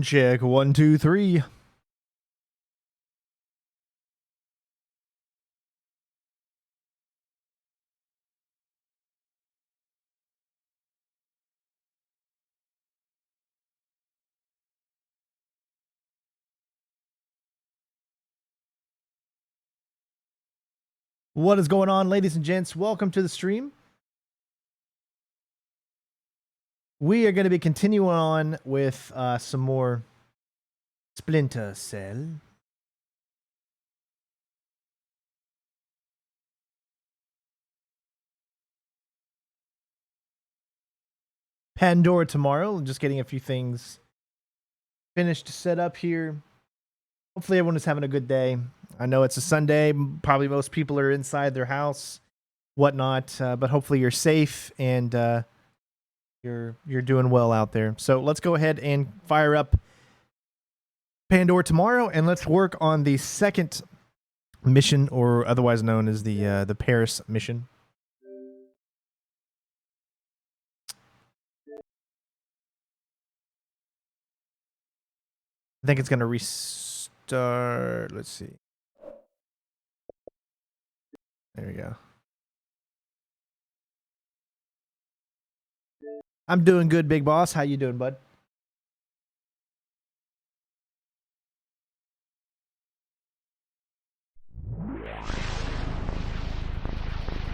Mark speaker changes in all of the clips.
Speaker 1: Check 1, 2, 3. What is going on, ladies and gents? Welcome to the stream. We are going to be continuing on with some more Splinter Cell. Pandora tomorrow. Just getting a few things finished to set up here. Hopefully everyone is having a good day. I know it's a Sunday. Probably most people are inside their house, whatnot. But hopefully you're safe and you're doing well out there. So let's go ahead and fire up Pandora tomorrow, and let's work on the second mission, or otherwise known as the Paris mission. I think it's going to restart. Let's see. There we go. I'm doing good, big boss. How you doing, bud?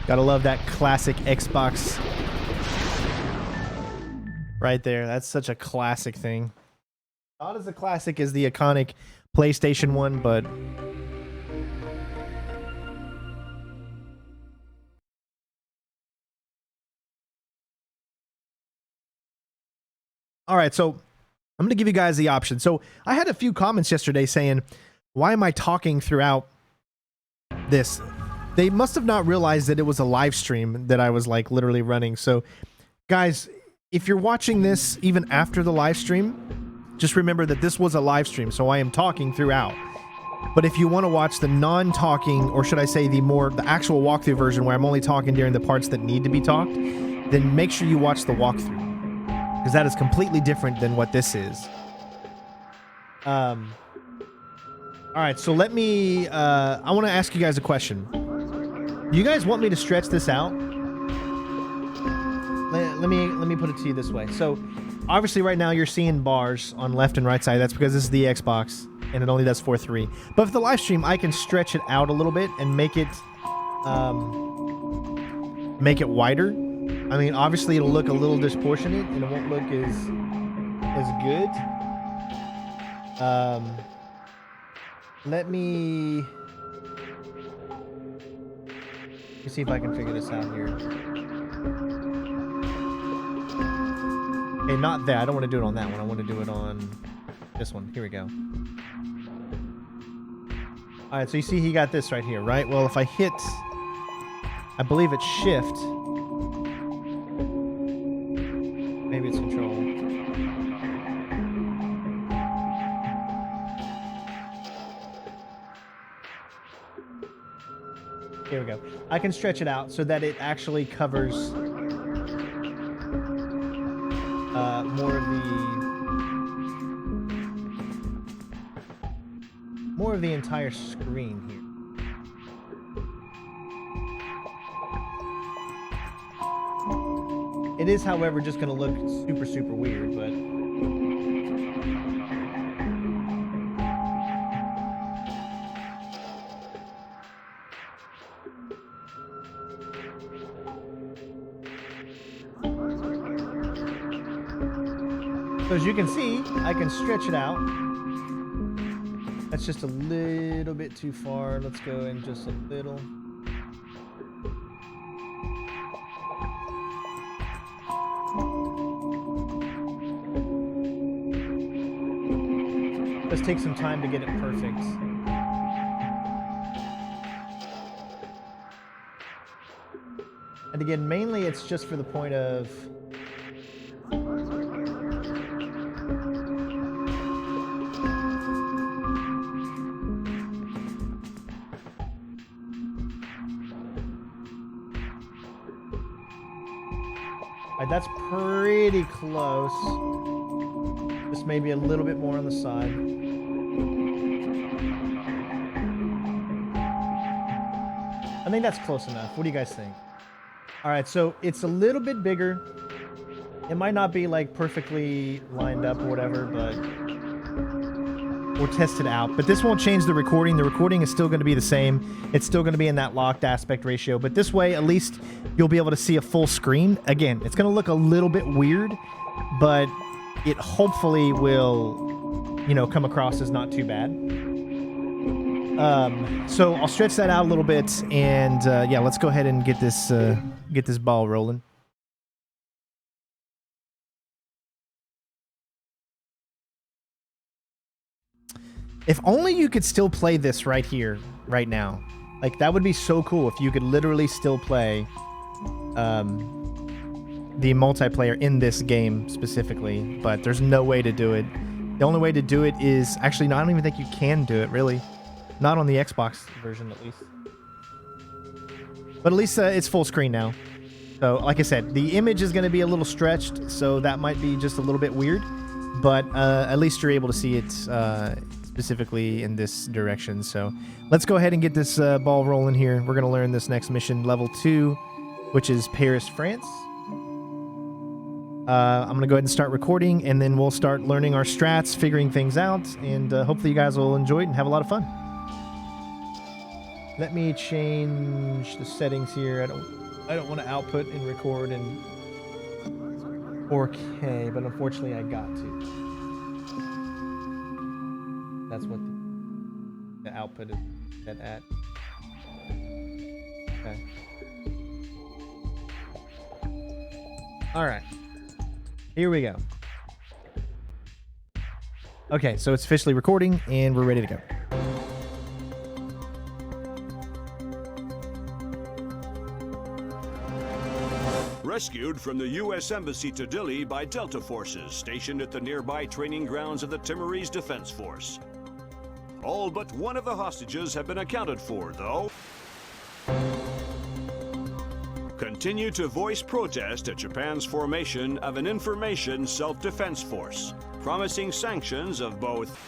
Speaker 1: Gotta love that classic Xbox right there. That's such a classic thing. Not as a classic as the iconic PlayStation one, but all right, so I'm going to give you guys the option. So I had a few comments yesterday saying, why am I talking throughout this? They must have not realized that it was a live stream that I was like literally running. So guys, if you're watching this even after the live stream, just remember that this was a live stream, so I am talking throughout. But if you want to watch the non-talking, or should I say the actual walkthrough version where I'm only talking during the parts that need to be talked, then make sure you watch the walkthrough, because that is completely different than what this is. All right, so let me, I want to ask you guys a question. Do you guys want me to stretch this out? Let me put it to you this way. So, obviously right now you're seeing bars on left and right side. That's because this is the Xbox, and it only does 4:3. But for the live stream, I can stretch it out a little bit and make it wider. I mean, obviously it'll look a little disproportionate, and it won't look as good. Let me see if I can figure this out here. Okay, not that. I don't want to do it on that one. I want to do it on this one. Here we go. All right, so you see he got this right here, right? Well, if I hit, I believe it's shift. Maybe it's control. Here we go. I can stretch it out so that it actually covers more of the entire screen here. It is, however, just going to look super weird, but so as you can see, I can stretch it out. That's just a little bit too far. Let's go in just a little. Let's take some time to get it perfect. And again, mainly it's just for the point of that's pretty close. Just maybe a little bit more on the side. I think that's close enough. What do you guys think? All right, so it's a little bit bigger. It might not be like perfectly lined up or whatever, but we'll test it out. But this won't change the recording. The recording is still going to be the same. It's still going to be in that locked aspect ratio. But this way, at least you'll be able to see a full screen. Again, it's going to look a little bit weird, but it hopefully will, you know, come across as not too bad. So I'll stretch that out a little bit, and yeah, let's go ahead and get this ball rolling. If only you could still play this right here, right now. Like, that would be so cool if you could literally still play the multiplayer in this game specifically, but there's no way to do it. The only way to do it is... Actually, no, I don't even think you can do it, really. Not on the Xbox version, at least. But at least it's full screen now. So, like I said, the image is going to be a little stretched, so that might be just a little bit weird. But at least you're able to see it specifically in this direction. So let's go ahead and get this ball rolling here. We're going to learn this next mission, level 2, which is Paris, France. I'm going to go ahead and start recording, and then we'll start learning our strats, figuring things out, and hopefully you guys will enjoy it and have a lot of fun. Let me change the settings here. I don't want to output and record in 4K, but unfortunately I got to. That's what the output is set at. Okay. All right. Here we go. Okay, so it's officially recording, and we're ready to go.
Speaker 2: Rescued from the U.S. Embassy to Dili by Delta forces stationed at the nearby training grounds of the Timorese Defense Force. All but one of the hostages have been accounted for, though. Continue to voice protest at Japan's formation of an information self-defense force, promising sanctions of both.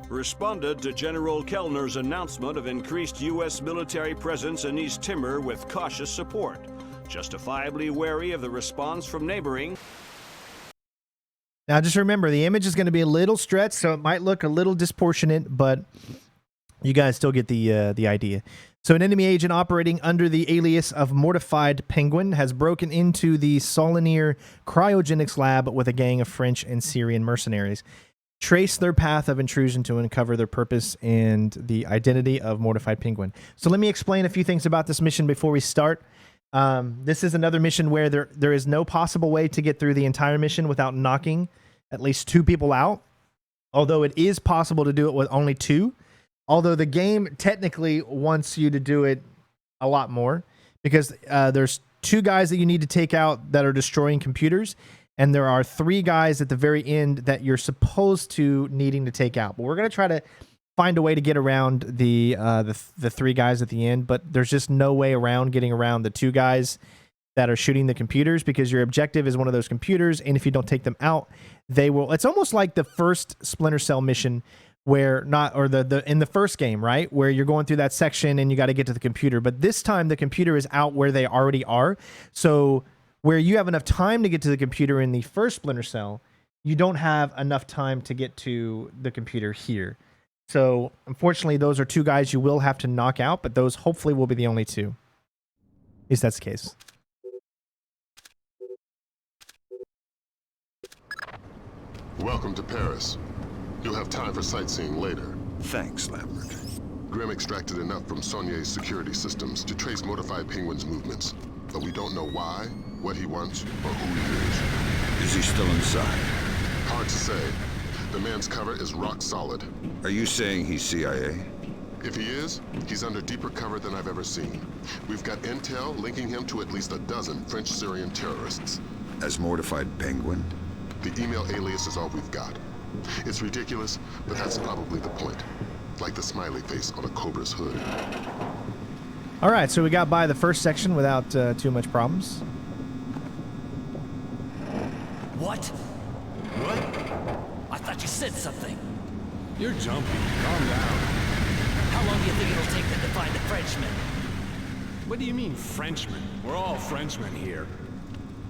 Speaker 2: Responded to General Kellner's announcement of increased U.S. military presence in East Timor with cautious support, justifiably wary of the response from neighboring.
Speaker 1: Now, just remember, the image is going to be a little stretched, so it might look a little disproportionate, but you guys still get the idea. So an enemy agent operating under the alias of Mortified Penguin has broken into the Solinier cryogenics lab with a gang of French and Syrian mercenaries. Trace their path of intrusion to uncover their purpose and the identity of Mortified Penguin. So let me explain a few things about this mission before we start. This is another mission where there is no possible way to get through the entire mission without knocking at least 2 people out, although it is possible to do it with only 2. Although the game technically wants you to do it a lot more, because there's 2 guys that you need to take out that are destroying computers, and there are 3 guys at the very end that you're supposed to needing to take out. But we're going to try to find a way to get around the 3 guys at the end, but there's just no way around getting around the 2 guys that are shooting the computers, because your objective is one of those computers, and if you don't take them out, they will... It's almost like the first Splinter Cell mission, where not, or in the first game, right, where you're going through that section and you got to get to the computer, but this time the computer is out where they already are. So where you have enough time to get to the computer in the first Splinter Cell, you don't have enough time to get to the computer here. So unfortunately, those are 2 guys you will have to knock out, but those hopefully will be the only 2. At least that's the case.
Speaker 3: Welcome to Paris. You'll have time for sightseeing later.
Speaker 2: Thanks, Lambert.
Speaker 3: Grim extracted enough from Saulnier's security systems to trace Mortified Penguin's movements, but we don't know why, what he wants, or who he is.
Speaker 2: Is he still inside?
Speaker 3: Hard to say. The man's cover is rock solid.
Speaker 2: Are you saying he's CIA?
Speaker 3: If he is, he's under deeper cover than I've ever seen. We've got intel linking him to at least a dozen French-Syrian terrorists.
Speaker 2: As Mortified Penguin?
Speaker 3: The email alias is all we've got. It's ridiculous, but that's probably the point. Like the smiley face on a cobra's hood.
Speaker 1: All right, so we got by the first section without too much problems.
Speaker 4: What?
Speaker 5: What?
Speaker 4: I thought you said something.
Speaker 5: You're jumpy. Calm down.
Speaker 4: How long do you think it'll take them to find the Frenchman?
Speaker 5: What do you mean, Frenchmen? We're all Frenchmen here.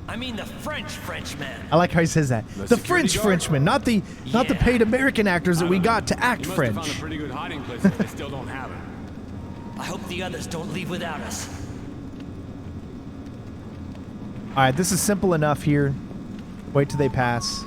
Speaker 4: I mean the Frenchman.
Speaker 1: I like how he says that. The
Speaker 5: security
Speaker 1: French
Speaker 5: guard?
Speaker 1: Frenchman, not the paid American actors that we got to act
Speaker 5: You must
Speaker 1: French.
Speaker 5: have found a pretty good hiding place if they still don't have it.
Speaker 4: I hope the others don't leave without us.
Speaker 1: All right, this is simple enough here. Wait till they pass.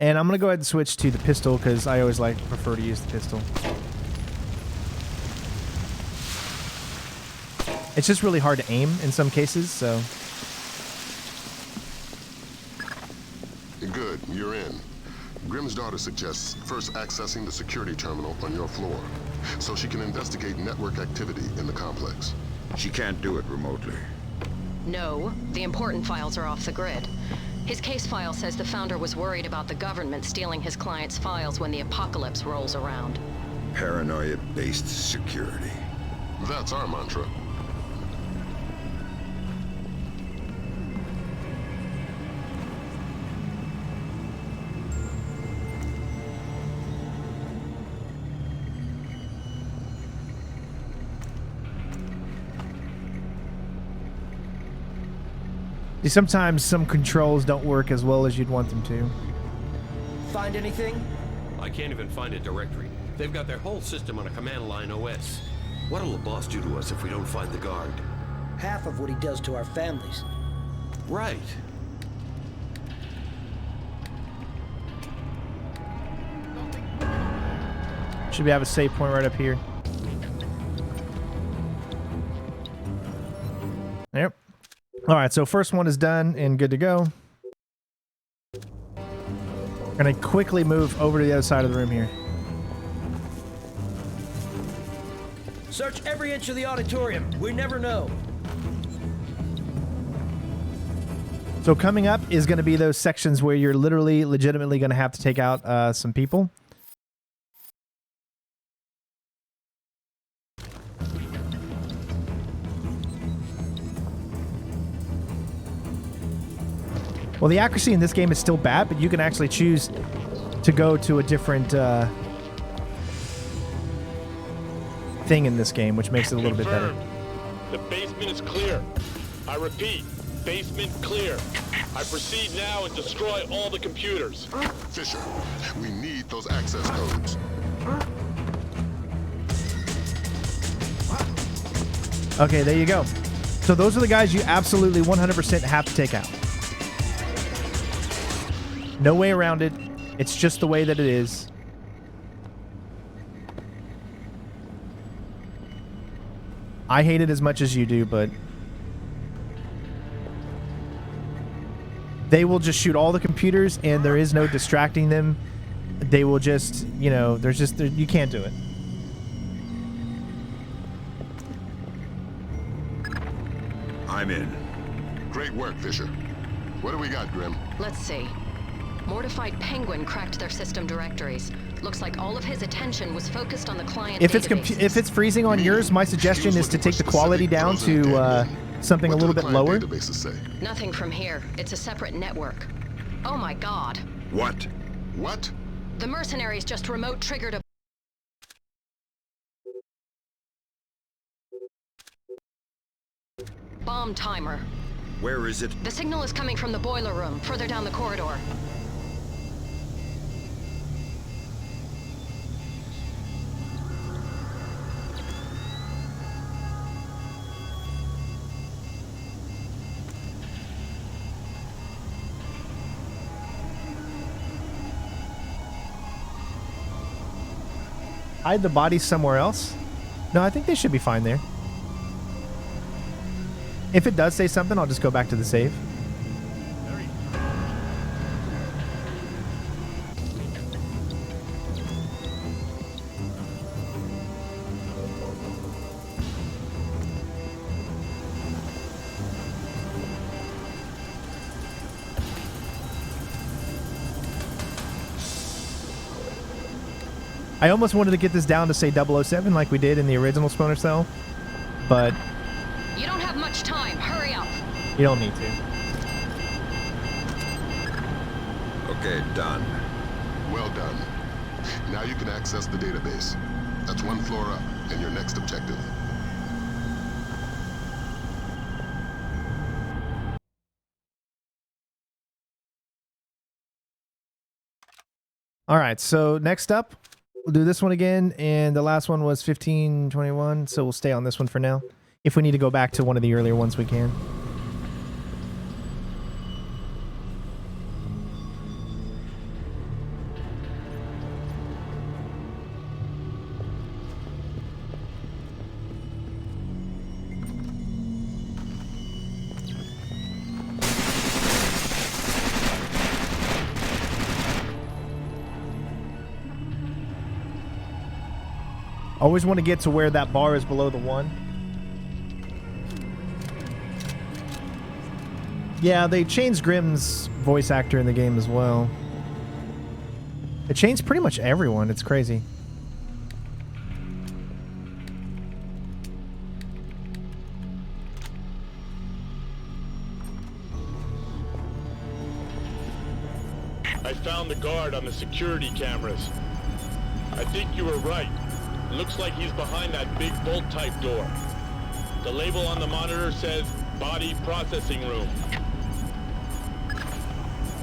Speaker 1: And I'm going to go ahead and switch to the pistol because I always prefer to use the pistol. It's just really hard to aim in some cases, so...
Speaker 3: Good, you're in. Grimm's daughter suggests first accessing the security terminal on your floor, so she can investigate network activity in the complex.
Speaker 6: She can't do it remotely.
Speaker 7: No, the important files are off the grid. His case file says the founder was worried about the government stealing his client's files when the apocalypse rolls around.
Speaker 6: Paranoia-based security.
Speaker 3: That's our mantra.
Speaker 1: Sometimes some controls don't work as well as you'd want them to.
Speaker 4: Find anything?
Speaker 8: I can't even find a directory. They've got their whole system on a command line OS. What'll the boss do to us if we don't find the guard?
Speaker 9: Half of what he does to our families.
Speaker 8: Right.
Speaker 1: Should we have a save point right up here? Yep. All right, so first one is done and good to go. We're gonna quickly move over to the other side of the room here.
Speaker 9: Search every inch of the auditorium. We never know.
Speaker 1: So coming up is going to be those sections where you're legitimately going to have to take out some people. Well, the accuracy in this game is still bad, but you can actually choose to go to a different thing in this game, which makes it a little bit better.
Speaker 10: The basement is clear. I repeat, basement clear. I proceed now and destroy all the computers.
Speaker 3: Fisher, we need those access codes.
Speaker 1: Okay, there you go. So those are the guys you absolutely 100% have to take out. No way around it. It's just the way that it is. I hate it as much as you do, but they will just shoot all the computers and there is no distracting them. They will just, you know, you can't do it.
Speaker 6: I'm in.
Speaker 3: Great work, Fisher. What do we got, Grim?
Speaker 7: Let's see. Mortified Penguin cracked their system directories. Looks like all of his attention was focused on the client
Speaker 1: If it's freezing on yours, my suggestion is to take the quality down to something a little bit lower.
Speaker 7: Nothing from here. It's a separate network. Oh my god.
Speaker 6: What?
Speaker 3: What?
Speaker 7: The mercenaries just remote triggered a bomb timer.
Speaker 6: Where is it?
Speaker 7: The signal is coming from the boiler room, further down the corridor.
Speaker 1: Hide the bodies somewhere else? No, I think they should be fine there. If it does say something, I'll just go back to the save. I almost wanted to get this down to say 007 like we did in the original Splinter Cell, but
Speaker 7: You don't have much time. Hurry up.
Speaker 1: you don't need to.
Speaker 6: Okay, done.
Speaker 3: Well done. Now you can access the database. That's one floor up, and your next objective.
Speaker 1: All right, so next up, we'll do this one again, and the last one was 1521, so we'll stay on this one for now. If we need to go back to one of the earlier ones, we can. Always want to get to where that bar is below the 1. Yeah, they changed Grimm's voice actor in the game as well. It changed pretty much everyone. It's crazy.
Speaker 10: I found the guard on the security cameras. I think you were right. Looks like he's behind that big bolt-type door. The label on the monitor says Body Processing Room.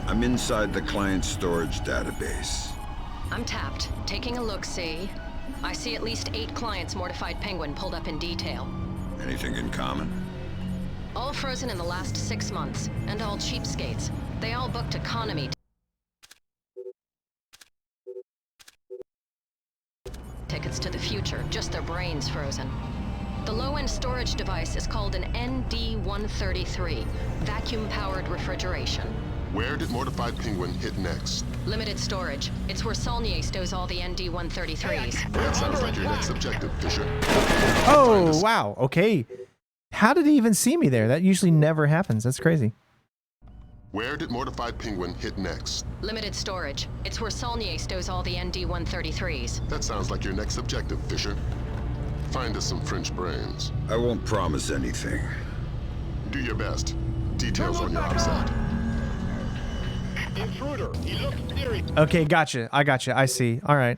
Speaker 6: I'm inside the client storage database.
Speaker 7: I'm tapped. Taking a look-see. I see at least 8 clients Mortified Penguin pulled up in detail.
Speaker 6: Anything in common?
Speaker 7: All frozen in the last 6 months, and all cheapskates. They all booked economy tickets to the future, just their brains frozen. The low-end storage device is called an ND-133, vacuum-powered refrigeration.
Speaker 3: Where did Mortified Penguin hit next?
Speaker 7: Limited storage. It's where Saulnier stows all the ND-133s.
Speaker 3: That sounds like your next objective, Fisher.
Speaker 1: Oh, wow. Okay. How did he even see me there? That usually never happens. That's crazy.
Speaker 3: Where did Mortified Penguin hit next?
Speaker 7: Limited storage. It's where Saulnier stows all the ND-133s.
Speaker 3: That sounds like your next objective, Fisher. Find us some French brains.
Speaker 6: I won't promise anything.
Speaker 3: Do your best. Details on your OPSAT.
Speaker 10: Intruder, he looks serious.
Speaker 1: Okay, gotcha. I gotcha. I see. All right.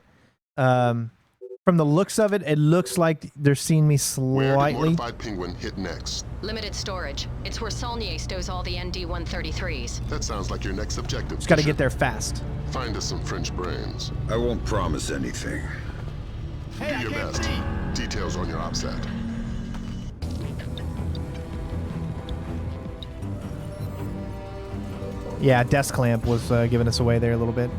Speaker 1: From the looks of it, it looks like they're seeing me
Speaker 3: Where did
Speaker 1: slightly.
Speaker 3: Mortified Penguin hit next?
Speaker 7: Limited storage. It's where Saulnier stows all the ND-133s.
Speaker 3: That sounds like your next objective.
Speaker 1: Just got to
Speaker 3: Fisher.
Speaker 1: get there fast.
Speaker 3: Find us some French brains.
Speaker 6: I won't promise anything.
Speaker 3: Do your best. Details on your OPSAT.
Speaker 1: Yeah, desk clamp was giving us away there a little bit.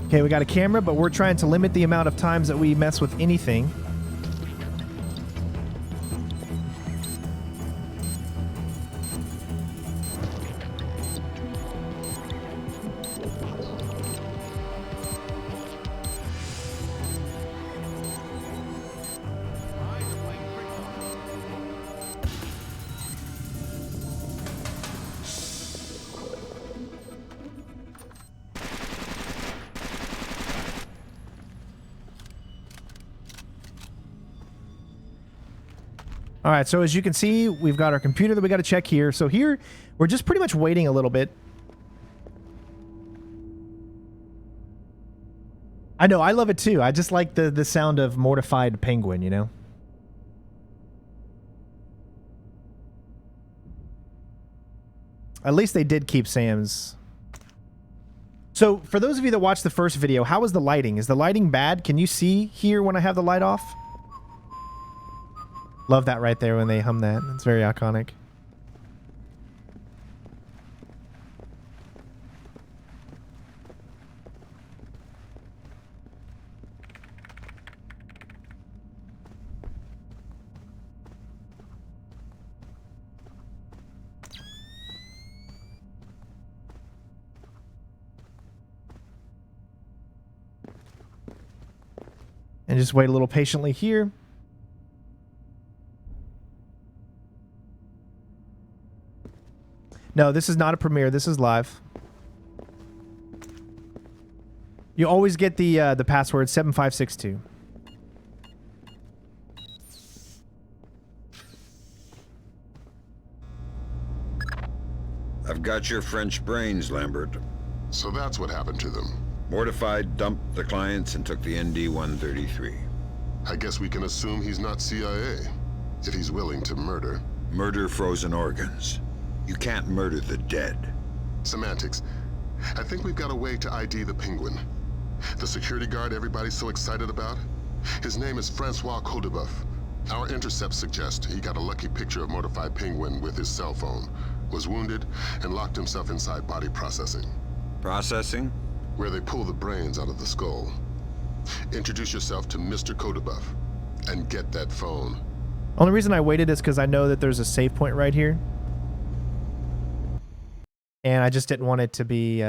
Speaker 1: Okay, we got a camera, but we're trying to limit the amount of times that we mess with anything. All right, so as you can see, we've got our computer that we got to check here. So here, we're just pretty much waiting a little bit. I know, I love it too. I just like the sound of Mortified Penguin, you know? At least they did keep Sam's. So for those of you that watched the first video, how is the lighting? Is the lighting bad? Can you see here when I have the light off? Love that right there when they hum that. It's very iconic. And just wait a little patiently here. No, this is not a premiere. This is live. You always get the password 7562.
Speaker 6: I've got your French brains, Lambert.
Speaker 3: So that's what happened to them.
Speaker 6: Mortified, dumped the clients and took the ND-133.
Speaker 3: I guess we can assume he's not CIA, if he's willing to murder.
Speaker 6: Murder frozen organs. You can't murder the dead.
Speaker 3: Semantics. I think we've got a way to ID the Penguin. The security guard everybody's so excited about? His name is Francois Codebuff. Our intercepts suggest he got a lucky picture of mortified Penguin with his cell phone, was wounded, and locked himself inside body processing.
Speaker 6: Processing?
Speaker 3: Where they pull the brains out of the skull. Introduce yourself to Mr. Codebuff, and get that phone.
Speaker 1: Only reason I waited is because I know that there's a save point right here. And I just didn't want it to be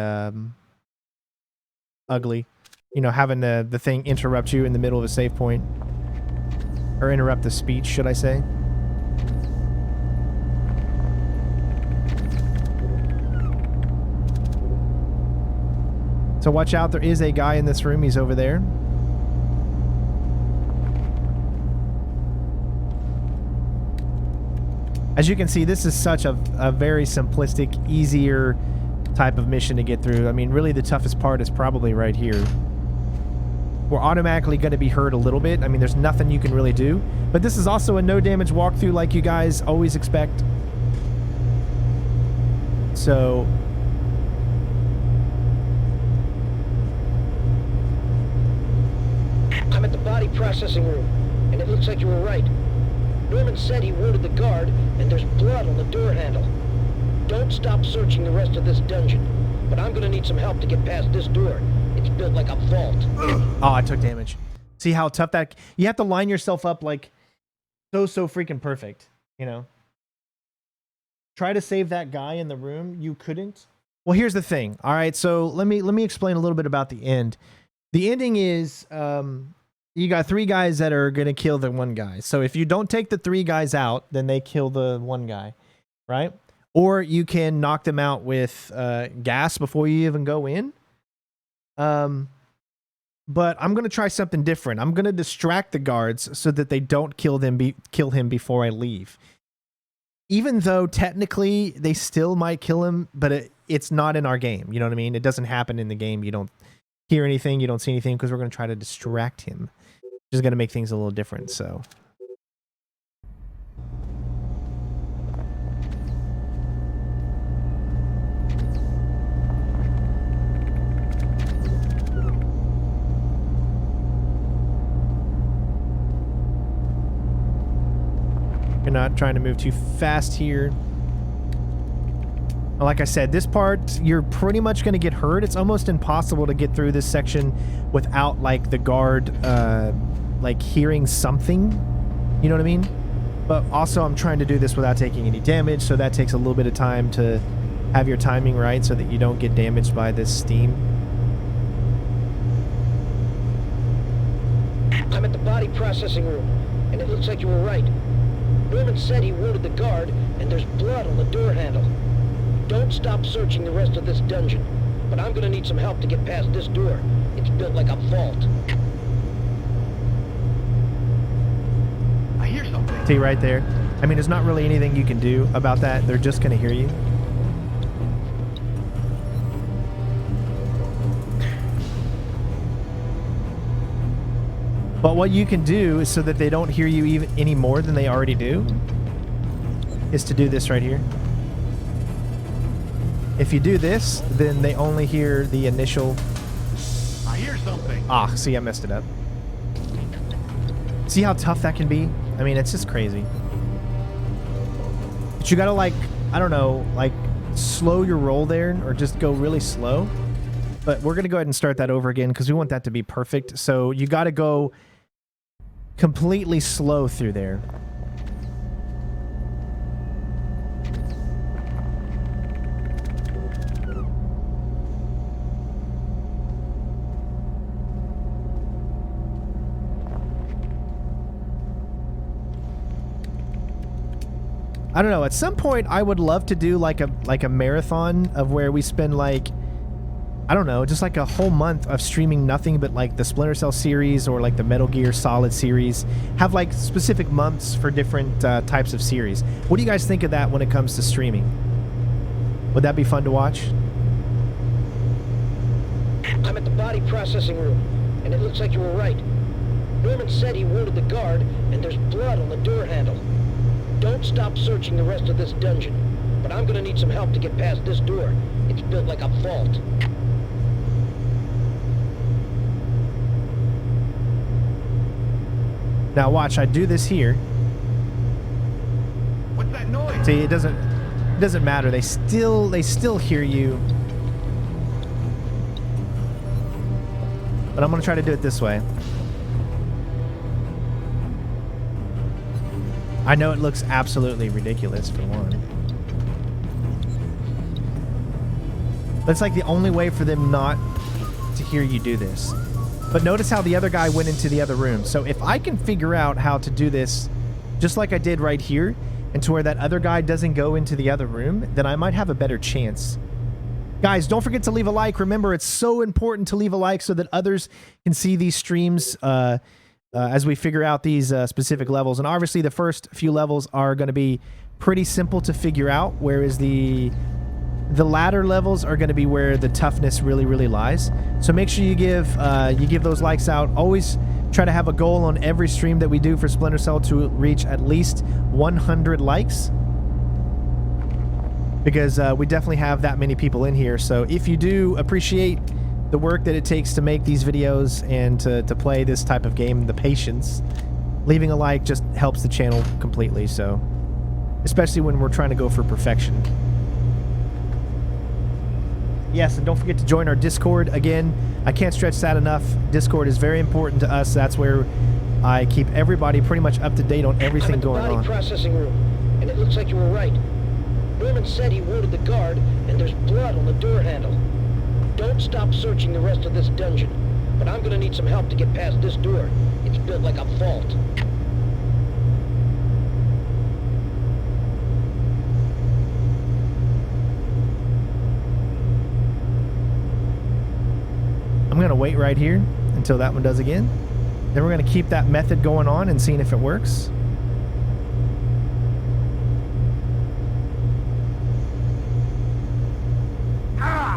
Speaker 1: ugly. You know, having the thing interrupt you in the middle of a save point. Or interrupt the speech, should I say. So watch out, there is a guy in this room. He's over there. As you can see, this is such a very simplistic, easier type of mission to get through. I mean, really the toughest part is probably right here. We're automatically going to be hurt a little bit. I mean, there's nothing you can really do. But this is also a no damage walkthrough like you guys always expect. So...
Speaker 9: I'm at the body processing room, and it looks like you were right. Norman said he wounded the guard, and there's blood on the door handle. Don't stop searching the rest of this dungeon, but I'm gonna need some help to get past this door. It's built like a vault.
Speaker 1: Oh, I took damage. See how tough that... You have to line yourself up like so freaking perfect, you know? Try to save that guy in the room. You couldn't. Well, here's the thing. All right, so let me explain a little bit about the end. The ending is... you got 3 guys that are going to kill the 1 guy. So if you don't take the 3 guys out, then they kill the 1 guy, right? Or you can knock them out with gas before you even go in. But I'm going to try something different. I'm going to distract the guards so that they don't kill him before I leave. Even though technically they still might kill him, but it's not in our game. You know what I mean? It doesn't happen in the game. You don't hear anything. You don't see anything because we're going to try to distract him. Which is going to make things a little different, so... You're not trying to move too fast here. Like I said, this part, you're pretty much going to get hurt. It's almost impossible to get through this section without, like, the guard, like, hearing something. You know what I mean? But also, I'm trying to do this without taking any damage, so that takes a little bit of time to have your timing right so that you don't get damaged by this steam.
Speaker 9: I'm at the body processing room, and it looks like you were right. Norman said he wounded the guard, and there's blood on the door handle. Don't stop searching the rest of this dungeon, but I'm gonna need some help to get past this door. It's built like a vault.
Speaker 5: I hear something.
Speaker 1: See right there? I mean, there's not really anything you can do about that. They're just going to hear you. But what you can do is so that they don't hear you even any more than they already do is to do this right here. If you do this, then they only hear the initial...
Speaker 5: I hear something.
Speaker 1: Ah, see, I messed it up. See how tough that can be? I mean, it's just crazy. But you gotta, like, I don't know, like, slow your roll there, or just go really slow. But we're gonna go ahead and start that over again, because we want that to be perfect. So you gotta go completely slow through there. I don't know. At some point, I would love to do like a marathon of where we spend like, I don't know, just like a whole month of streaming nothing but like the Splinter Cell series or like the Metal Gear Solid series. Have like specific months for different types of series. What do you guys think of that when it comes to streaming? Would that be fun to watch?
Speaker 9: I'm at the body processing room, and it looks like you were right. Norman said he wounded the guard, and there's blood on the door handle. Don't stop searching the rest of this dungeon, but I'm gonna need some help to get past this door. It's built like a vault.
Speaker 1: Now watch, I do this here.
Speaker 5: What's that noise?
Speaker 1: See, it doesn't matter. They still hear you. But I'm gonna try to do it this way. I know it looks absolutely ridiculous for one. But it's like the only way for them not to hear you do this. But notice how the other guy went into the other room. So if I can figure out how to do this just like I did right here, and to where that other guy doesn't go into the other room, then I might have a better chance. Guys, don't forget to leave a like. Remember, it's so important to leave a like so that others can see these streams as we figure out these specific levels. And obviously, the first few levels are going to be pretty simple to figure out, whereas the latter levels are going to be where the toughness really, really lies. So make sure you give those likes out. Always try to have a goal on every stream that we do for Splinter Cell to reach at least 100 likes. Because we definitely have that many people in here. So if you do appreciate the work that it takes to make these videos and to play this type of game, the patience, leaving a like just helps the channel completely. So, especially when we're trying to go for perfection. Yes, and don't forget to join our Discord. Again, I can't stretch that enough. Discord is very important to us. That's where I keep everybody pretty much up to date on everything going on.
Speaker 9: I'm at the body processing room, and it looks like you were right. Norman said he wounded the guard, and there's blood on the door handle. Don't stop searching the rest of this dungeon, but I'm gonna need some help to get past this door. It's built like a vault.
Speaker 1: I'm gonna wait right here until that one does again. Then we're gonna keep that method going on and seeing if it works.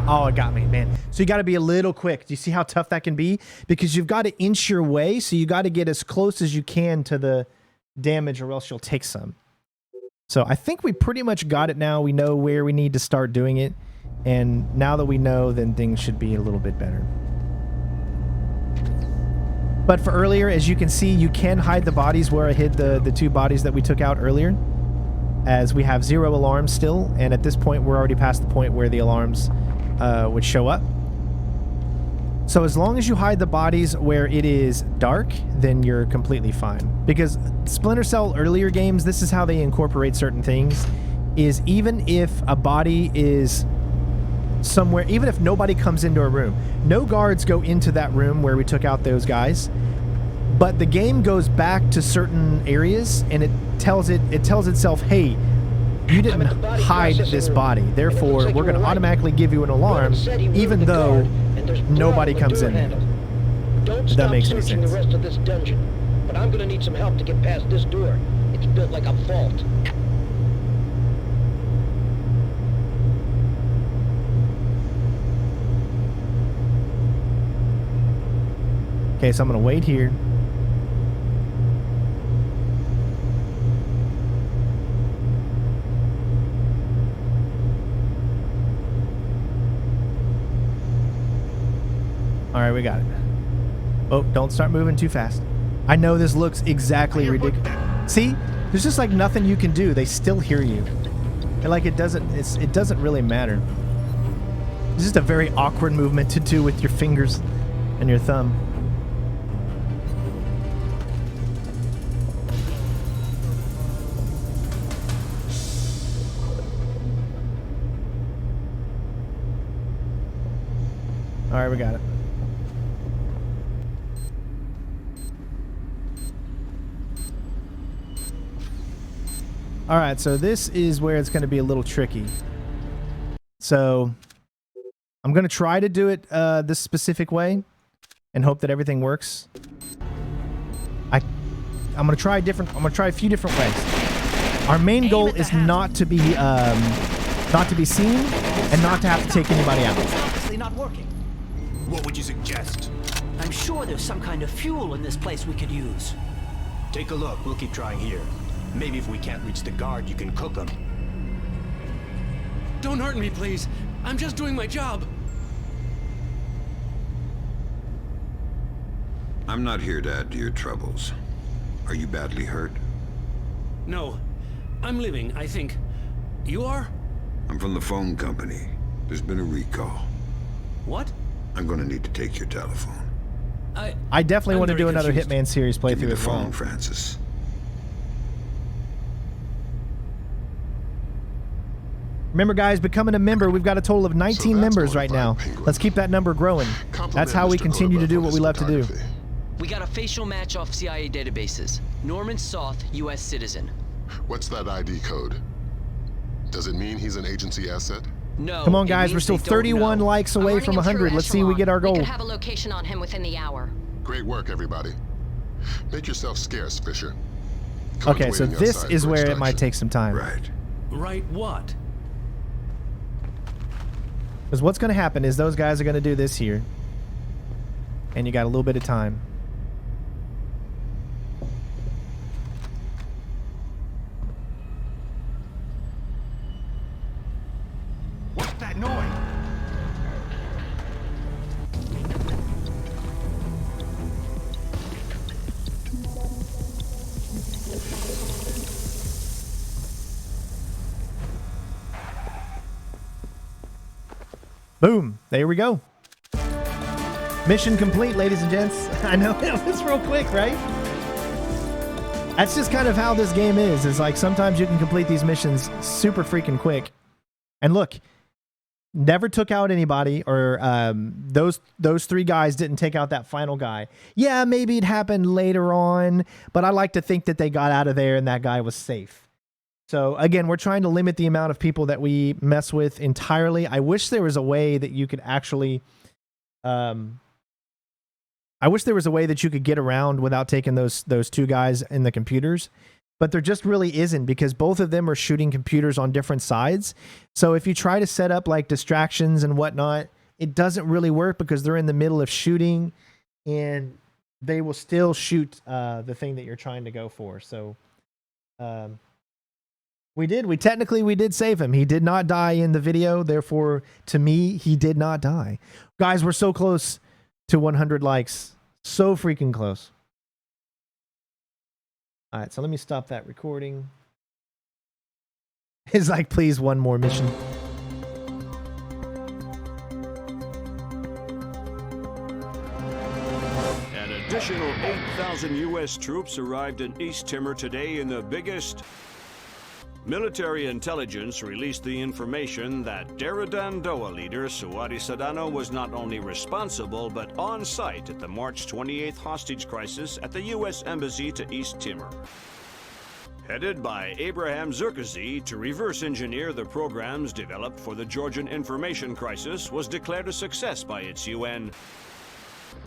Speaker 1: Oh, it got me, man. So you got to be a little quick. Do you see how tough that can be? Because you've got to inch your way, so you got to get as close as you can to the damage or else you'll take some. So I think we pretty much got it now. We know where we need to start doing it. And now that we know, then things should be a little bit better. But for earlier, as you can see, you can hide the bodies where I hid the two bodies that we took out earlier, as we have 0 alarms still. And at this point, we're already past the point where the alarms would show up. So as long as you hide the bodies where it is dark, then you're completely fine. Because Splinter Cell earlier games, this is how they incorporate certain things, is even if a body is somewhere, even if nobody comes into a room, no guards go into that room where we took out those guys, but the game goes back to certain areas and it tells itself, hey, you didn't hide this body, therefore we're going to automatically give you an alarm even though nobody comes in.
Speaker 9: Don't
Speaker 1: that makes
Speaker 9: stop
Speaker 1: any
Speaker 9: searching the
Speaker 1: sense.
Speaker 9: rest of this dungeon, but I'm gonna need some help to get past this door. It's built like a vault.
Speaker 1: Okay, so I'm going to wait here. All right, we got it. Oh, don't start moving too fast. I know this looks exactly ridiculous. See, there's just like nothing you can do. They still hear you. And like it doesn't really matter. It's just a very awkward movement to do with your fingers and your thumb. All right, we got it. All right, so this is where it's going to be a little tricky. So I'm going to try to do it this specific way and hope that everything works. I'm going to try a few different ways. Our main goal is not to be seen and not to have to take anybody out.
Speaker 4: It's obviously not working.
Speaker 5: What would you suggest?
Speaker 4: I'm sure there's some kind of fuel in this place we could use.
Speaker 11: Take a look. We'll keep trying here. Maybe if we can't reach the guard, you can cook them.
Speaker 5: Don't hurt me, please. I'm just doing my job.
Speaker 6: I'm not here to add to your troubles. Are you badly hurt?
Speaker 5: No. I'm living, I think. You are?
Speaker 6: I'm from the phone company. There's been a recall.
Speaker 5: What?
Speaker 6: I'm gonna need to take your telephone.
Speaker 1: I definitely
Speaker 5: I'm
Speaker 1: want to
Speaker 5: very
Speaker 1: do another
Speaker 5: confused.
Speaker 1: Hitman series
Speaker 6: Give me
Speaker 1: playthrough
Speaker 6: the
Speaker 1: as well.
Speaker 6: phone, Francis.
Speaker 1: Remember, guys, becoming a member, we've got a total of 19
Speaker 3: that's
Speaker 1: members
Speaker 3: bona
Speaker 1: right
Speaker 3: fide
Speaker 1: now.
Speaker 3: penguin.
Speaker 1: Let's keep that number growing.
Speaker 3: Compliment
Speaker 1: That's how we
Speaker 3: Mr.
Speaker 1: continue to
Speaker 3: Kodebuff
Speaker 1: do
Speaker 3: on
Speaker 1: what
Speaker 3: his
Speaker 1: we love to do.
Speaker 3: photography.
Speaker 4: We got a facial match off CIA databases. Norman Soth, U.S. citizen.
Speaker 3: What's that ID code? Does it mean he's an agency asset?
Speaker 4: No.
Speaker 1: Come on,
Speaker 4: it
Speaker 1: guys, we're
Speaker 4: means
Speaker 1: still
Speaker 4: they don't
Speaker 1: 31
Speaker 4: know.
Speaker 1: likes
Speaker 7: I'm
Speaker 1: away
Speaker 7: running
Speaker 1: from
Speaker 7: him through
Speaker 1: 100. Let's see if we get our
Speaker 7: We
Speaker 1: goal.
Speaker 7: could have a location on him within the hour.
Speaker 3: Great work, everybody. Make yourself scarce, Fisher. Code's
Speaker 1: Okay, so
Speaker 3: waiting
Speaker 1: this
Speaker 3: outside
Speaker 1: is
Speaker 3: for
Speaker 1: where it might
Speaker 3: extraction.
Speaker 1: take some time.
Speaker 6: Right.
Speaker 5: Right what?
Speaker 1: Because what's going to happen is those guys are going to do this here. And you got a little bit of time.
Speaker 11: What's that noise?
Speaker 1: Boom. There we go. Mission complete, ladies and gents. I know it was real quick, right? That's just kind of how this game is. It's like sometimes you can complete these missions super freaking quick. And look, never took out anybody, or those three guys didn't take out that final guy. Yeah, maybe it happened later on, but I like to think that they got out of there and that guy was safe. So again, we're trying to limit the amount of people that we mess with entirely. I wish there was a way that you could actually, I wish there was a way that you could get around without taking those two guys in the computers, but there just really isn't, because both of them are shooting computers on different sides. So if you try to set up like distractions and whatnot, it doesn't really work because they're in the middle of shooting and they will still shoot the thing that you're trying to go for. So, we did save him. He did not die in the video. Therefore, to me, he did not die. Guys, we're so close to 100 likes. So freaking close. All right, so let me stop that recording. It's like, please, one more mission.
Speaker 2: An additional 8,000 U.S. troops arrived in East Timor today in the biggest... Military intelligence released the information that Daradandoa leader Suwari Sadano was not only responsible but on site at the March 28th hostage crisis at the U.S. Embassy to East Timor. Headed by Abraham Zerkazi to reverse engineer the programs developed for the Georgian information crisis was declared a success by its UN.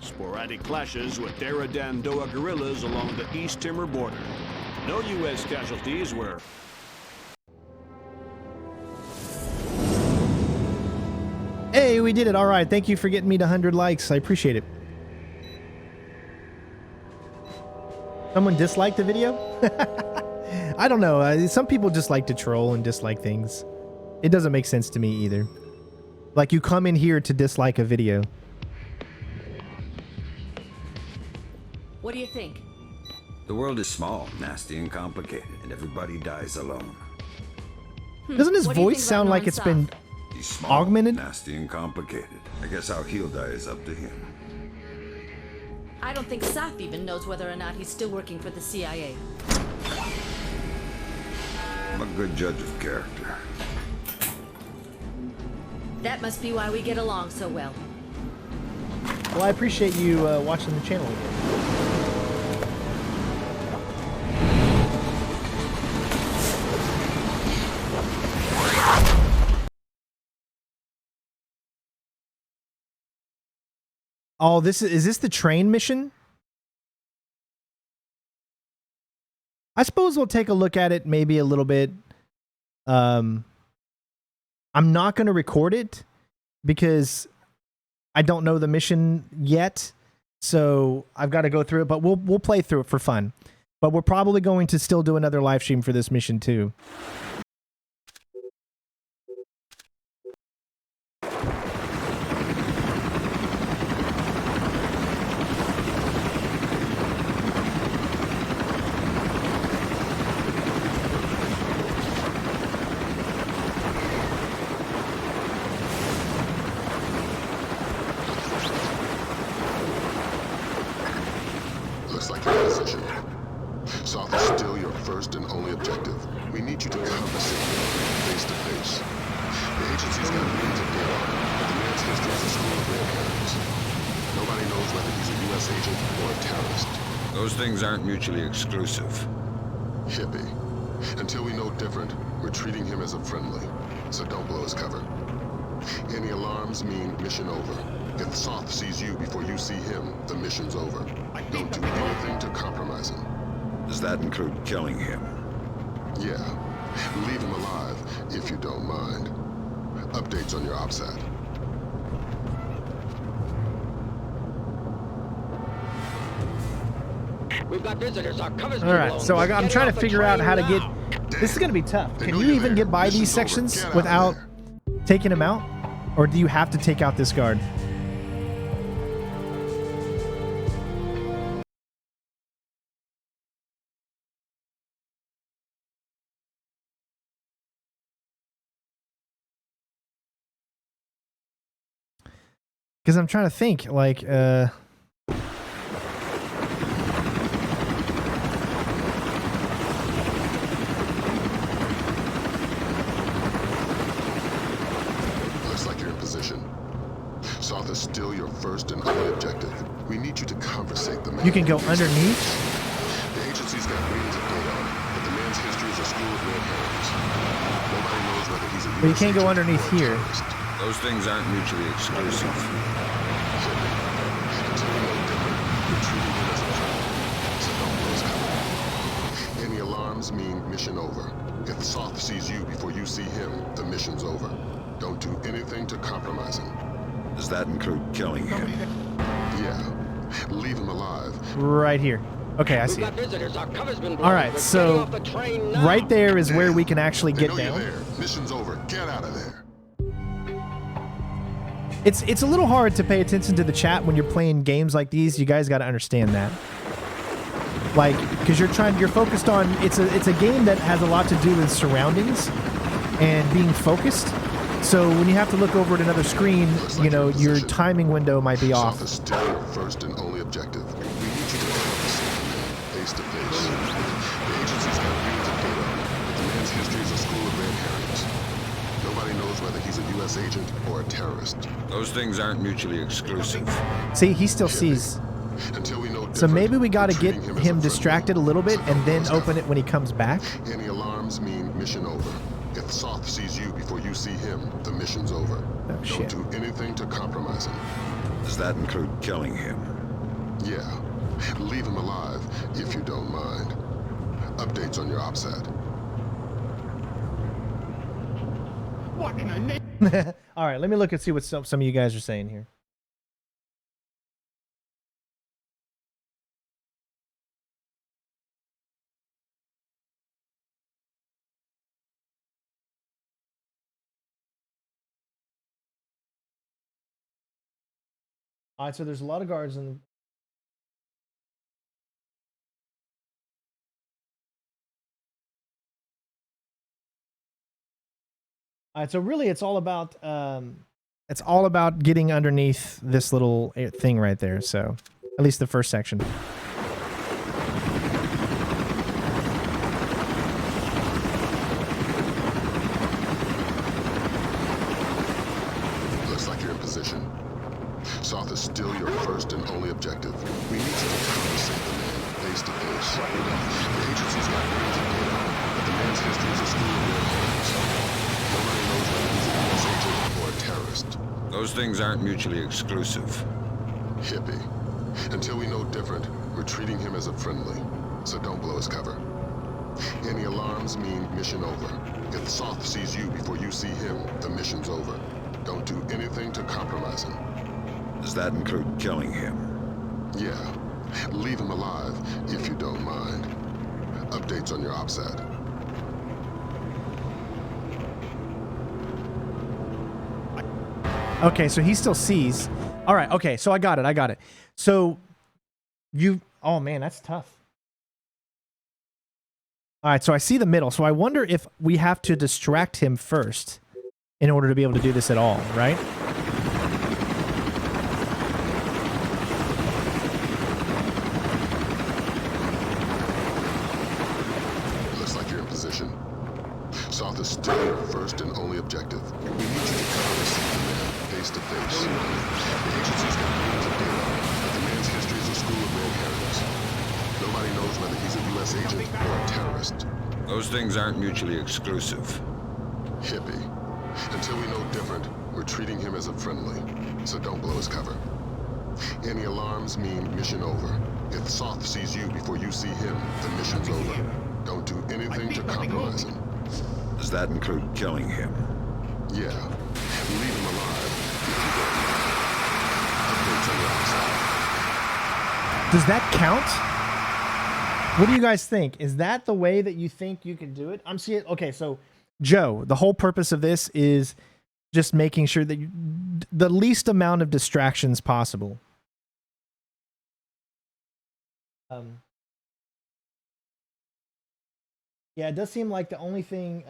Speaker 2: Sporadic clashes with Daradandoa guerrillas along the East Timor border. No U.S. casualties were...
Speaker 1: Hey, we did it. All right. Thank you for getting me to 100 likes. I appreciate it. Someone disliked the video? I don't know. Some people just like to troll and dislike things. It doesn't make sense to me either. Like, you come in here to dislike a video.
Speaker 12: What do you think?
Speaker 6: The world is small, nasty, and complicated, and everybody dies alone.
Speaker 1: Doesn't his
Speaker 12: What do you
Speaker 1: voice
Speaker 12: think about
Speaker 1: sound like
Speaker 12: Norman
Speaker 1: it's been
Speaker 6: He's small,
Speaker 1: augmented?
Speaker 6: nasty, and complicated. I guess how he'll die is up to him.
Speaker 12: I don't think Saf even knows whether or not he's still working for the CIA.
Speaker 6: I'm a good judge of character.
Speaker 12: That must be why we get along so well.
Speaker 1: Well, I appreciate you watching the channel again. Oh, is this the train mission? I suppose we'll take a look at it maybe a little bit. I'm not going to record it because I don't know the mission yet. So I've got to go through it, but we'll play through it for fun. But we're probably going to still do another live stream for this mission too.
Speaker 3: Looks like you're in position. South is still your first and only objective. We need you to conversate face to face. The agency's got millions of data, but the man's history is a school of red herrings. Nobody knows whether he's a U.S. agent or a terrorist.
Speaker 6: Those things aren't mutually exclusive.
Speaker 3: Hippie. Until we know different, we're treating him as a friendly. So don't blow his cover. Any alarms mean mission over. If Soth sees you before you see him, the mission's over. Don't do anything to compromise him.
Speaker 6: Does that include killing him?
Speaker 3: Yeah. Leave him alive, if you don't mind. Updates on your OPSAT.
Speaker 9: We've got visitors. Our cover's
Speaker 1: All right, so I'm trying to figure out how to get... This is going to be tough. Can you even get by these sections without taking him out? Or do you have to take out this guard? Because I'm trying to think, like,
Speaker 3: Looks like you're in position. Soth is still your first and only objective. We need you to conversate the man.
Speaker 1: you can go underneath.
Speaker 3: The agency's got millions of data on him, but the man's history is a school of red herrings. Nobody knows whether he's a
Speaker 1: But you can't go underneath here.
Speaker 6: Those things aren't mutually exclusive.
Speaker 3: Any alarms mean mission over. If Soth sees you before you see him, the mission's over. Don't do anything to compromise him.
Speaker 6: Does that include killing him?
Speaker 3: Yeah. Leave him alive.
Speaker 1: Right here. Okay, I see it. All right, so right there is where we can actually get down.
Speaker 3: Mission's over. Get out of there.
Speaker 1: It's a little hard to pay attention to the chat when you're playing games like these. You guys got to understand that. Like, because you're focused on, it's a game that has a lot to do with surroundings and being focused. So when you have to look over at another screen, you know, your timing window might be off.
Speaker 3: South is still your first and only objective. We need you to conversate face to face. The agency's got millions of data on him, but the man's history is a school of red herrings. Nobody knows whether he's a U.S. agent or a terrorist.
Speaker 6: Those things aren't mutually exclusive.
Speaker 1: See, he still sees.
Speaker 3: Until we know
Speaker 1: So maybe we got to get him distracted a little bit and then open it when he comes back.
Speaker 3: Any alarms mean mission over. If Soth sees you before you see him, the mission's over.
Speaker 1: Oh, shit.
Speaker 3: Don't do anything to compromise him.
Speaker 6: Does that include killing him?
Speaker 3: Yeah. Leave him alive, if you don't mind. Updates on your OPSAT.
Speaker 1: What in the name? All right, let me look and see what some of you guys are saying here. All right, so there's a lot of guards in. All right, so really, it's all about getting underneath this little thing right there. So, at least the first section.
Speaker 3: Looks like you're in position. Soth is still your first and only objective. We need you to conversate the man face to face. The agency's got millions of data on him, but the man's history is a school of red herrings. Nobody knows whether he's a U.S. agent or a terrorist.
Speaker 6: Those things aren't mutually exclusive.
Speaker 3: Hippie. Until we know different, we're treating him as a friendly. So don't blow his cover. Any alarms mean mission over. If Soth sees you before you see him, the mission's over. Don't do anything to compromise him.
Speaker 6: Does that include killing him?
Speaker 3: Yeah. Leave him alive, if you don't mind. Updates on your OPSAT.
Speaker 1: Okay, so he still sees. All right, okay, so I got it. So you, oh man, that's tough. All right, so I see the middle. So I wonder if we have to distract him first in order to be able to do this at all, right?
Speaker 3: Looks like you're in position. Soth is still your first and only objective. We need you to cover the man face to face. The agency's got millions of data, but the man's history is a school of red herrings. Nobody knows whether he's a U.S. agent or a terrorist.
Speaker 6: Those things aren't mutually exclusive.
Speaker 3: Hippie. Until we know different, we're treating him as a friendly. So don't blow his cover. Any alarms mean mission over. If Soth sees you before you see him, the mission's over. Don't do anything to compromise him.
Speaker 6: Does that include killing him?
Speaker 3: Yeah. Leave him alive if you don't mind. Updates on your outside.
Speaker 1: Does that count? What do you guys think? Is that the way that you think you can do it? I'm seeing. Okay, so Joe, the whole purpose of this is just making sure that the least amount of distractions possible. Yeah, it does seem like the only thing.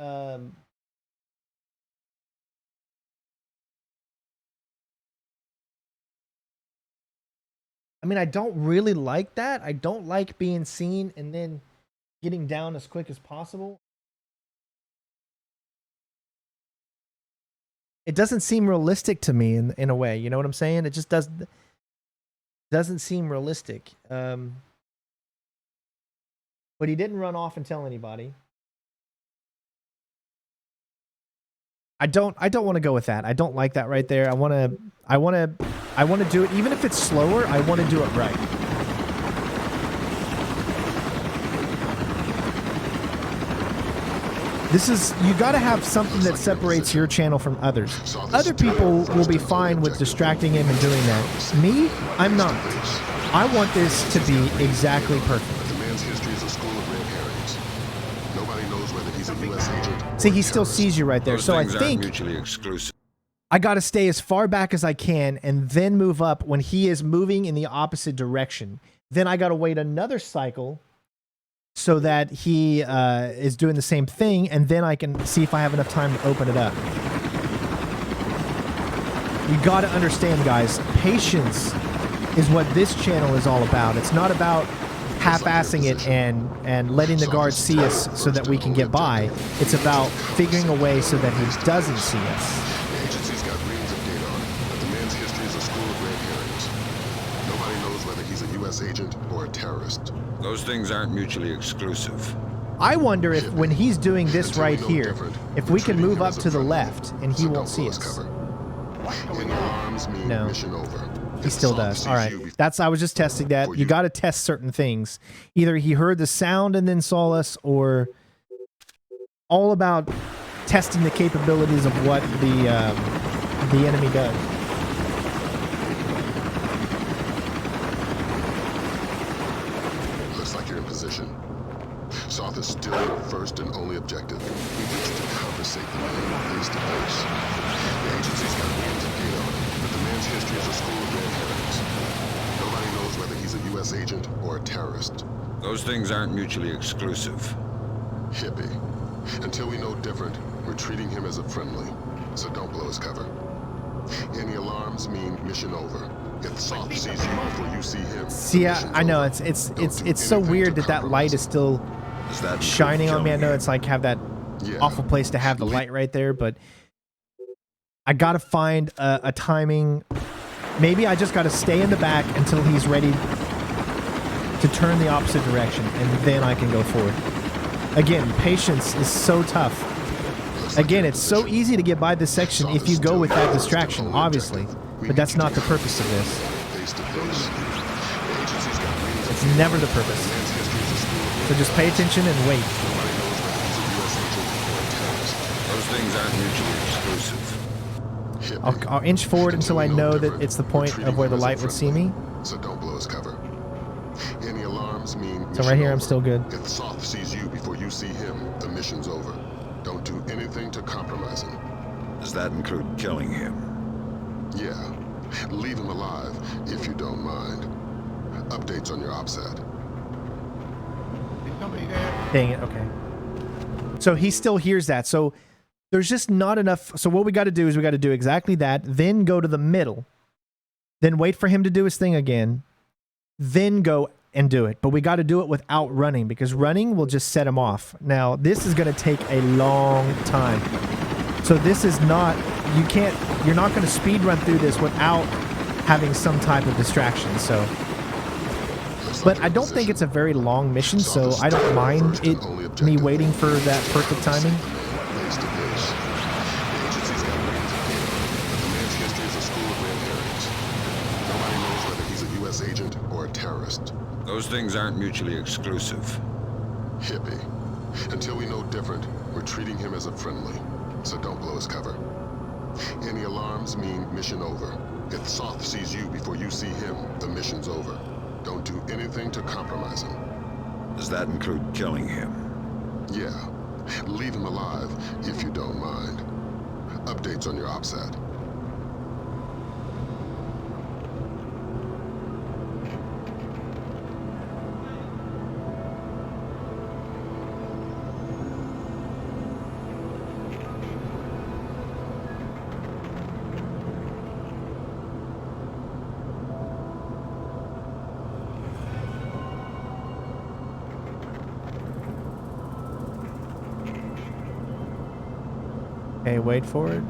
Speaker 1: I mean, I don't really like that. I don't like being seen and then getting down as quick as possible. It doesn't seem realistic to me in a way. You know what I'm saying? It just doesn't seem realistic. But he didn't run off and tell anybody. I don't want to go with that. I don't like that right there. I want to do it even if it's slower. I want to do it right. This is, you got to have something that separates your channel from others. Other people will be fine with distracting him and doing that. Me, I'm not. I want this to be exactly perfect.
Speaker 3: The man's history is a school of red herrings. Nobody knows whether he's a U.S. agent.
Speaker 1: See, he still sees you right there. So I think
Speaker 6: mutually exclusive.
Speaker 1: I got to stay as far back as I can and then move up when he is moving in the opposite direction. Then I got to wait another cycle so that he is doing the same thing, and then I can see if I have enough time to open it up. You got to understand, guys, patience is what this channel is all about. It's not about half-assing it and letting the guards see us so that we can get by. It's about figuring a way so that he doesn't see us.
Speaker 3: The agency's got reams of data on it, but the man's history is a school of red herrings. Nobody knows whether he's a U.S. agent or a terrorist.
Speaker 6: Those things aren't mutually exclusive.
Speaker 1: I wonder if when he's doing this right here, if we can move up to the left and he won't see us. No. He still does. All right. I was just testing that. You got to test certain things. Either he heard the sound and then saw us, or all about testing the capabilities of what the enemy does.
Speaker 3: Looks like you're in position. Soth is still your first and only objective. We need you to conversate the man face to face. The agency's got reams of data on it, but the man's history is a school of red herrings. Nobody knows whether he's a U.S. agent or a terrorist.
Speaker 6: Those things aren't mutually exclusive.
Speaker 3: Hippie. Until we know different, we're treating him as a friendly. So don't blow his cover. Any alarms mean mission over. If Soth sees you before you see him.
Speaker 1: See, I know it's so weird that light is still shining on me. I know it's like have that awful place to have the light right there, but I gotta find a timing. Maybe I just gotta stay in the back until he's ready to turn the opposite direction, and then I can go forward. Again, patience is so tough. Again, it's so easy to get by this section if you go with that distraction, obviously, but that's not the purpose of this.
Speaker 3: Face to face. The agency's got reams of
Speaker 1: It's never the purpose.
Speaker 3: man's history is a school of
Speaker 1: So just pay attention and wait.
Speaker 3: nobody knows whether he's a U.S. agent or a terrorist.
Speaker 6: Those things aren't mutually exclusive.
Speaker 3: Hippie.
Speaker 1: I'll inch forward until I know that it's the point of where the light would see me.
Speaker 3: So don't blow his cover. Any alarms mean
Speaker 1: So right here, I'm still good.
Speaker 3: If Soth sees you before you see him, the mission's over. Don't do anything to compromise him.
Speaker 6: Does that include killing him?
Speaker 3: Yeah. Leave him alive, if you don't mind. Updates on your OPSAT.
Speaker 1: Dang it, okay. So he still hears that. So there's just not enough. So what we got to do is we got to do exactly that, then go to the middle, then wait for him to do his thing again, then go and do it. But we got to do it without running, because running will just set him off. Now, this is going to take a long time. So this is not, you're not going to speed run through this without having some type of distraction. So, but I don't think it's a very long mission, so I don't mind me waiting for that perfect timing.
Speaker 3: Face to face. The agency's got reams of data, but the man's history is a school of red herrings. Nobody knows whether he's a U.S. agent or a terrorist.
Speaker 6: Those things aren't mutually exclusive.
Speaker 3: Hippie. Until we know different, we're treating him as a friendly. So don't blow his cover. Any alarms mean mission over. If Soth sees you before you see him, the mission's over. Don't do anything to compromise him.
Speaker 6: Does that include killing him?
Speaker 3: Yeah. Leave him alive, if you don't mind. Updates on your OPSAT.
Speaker 1: Okay, wait for it.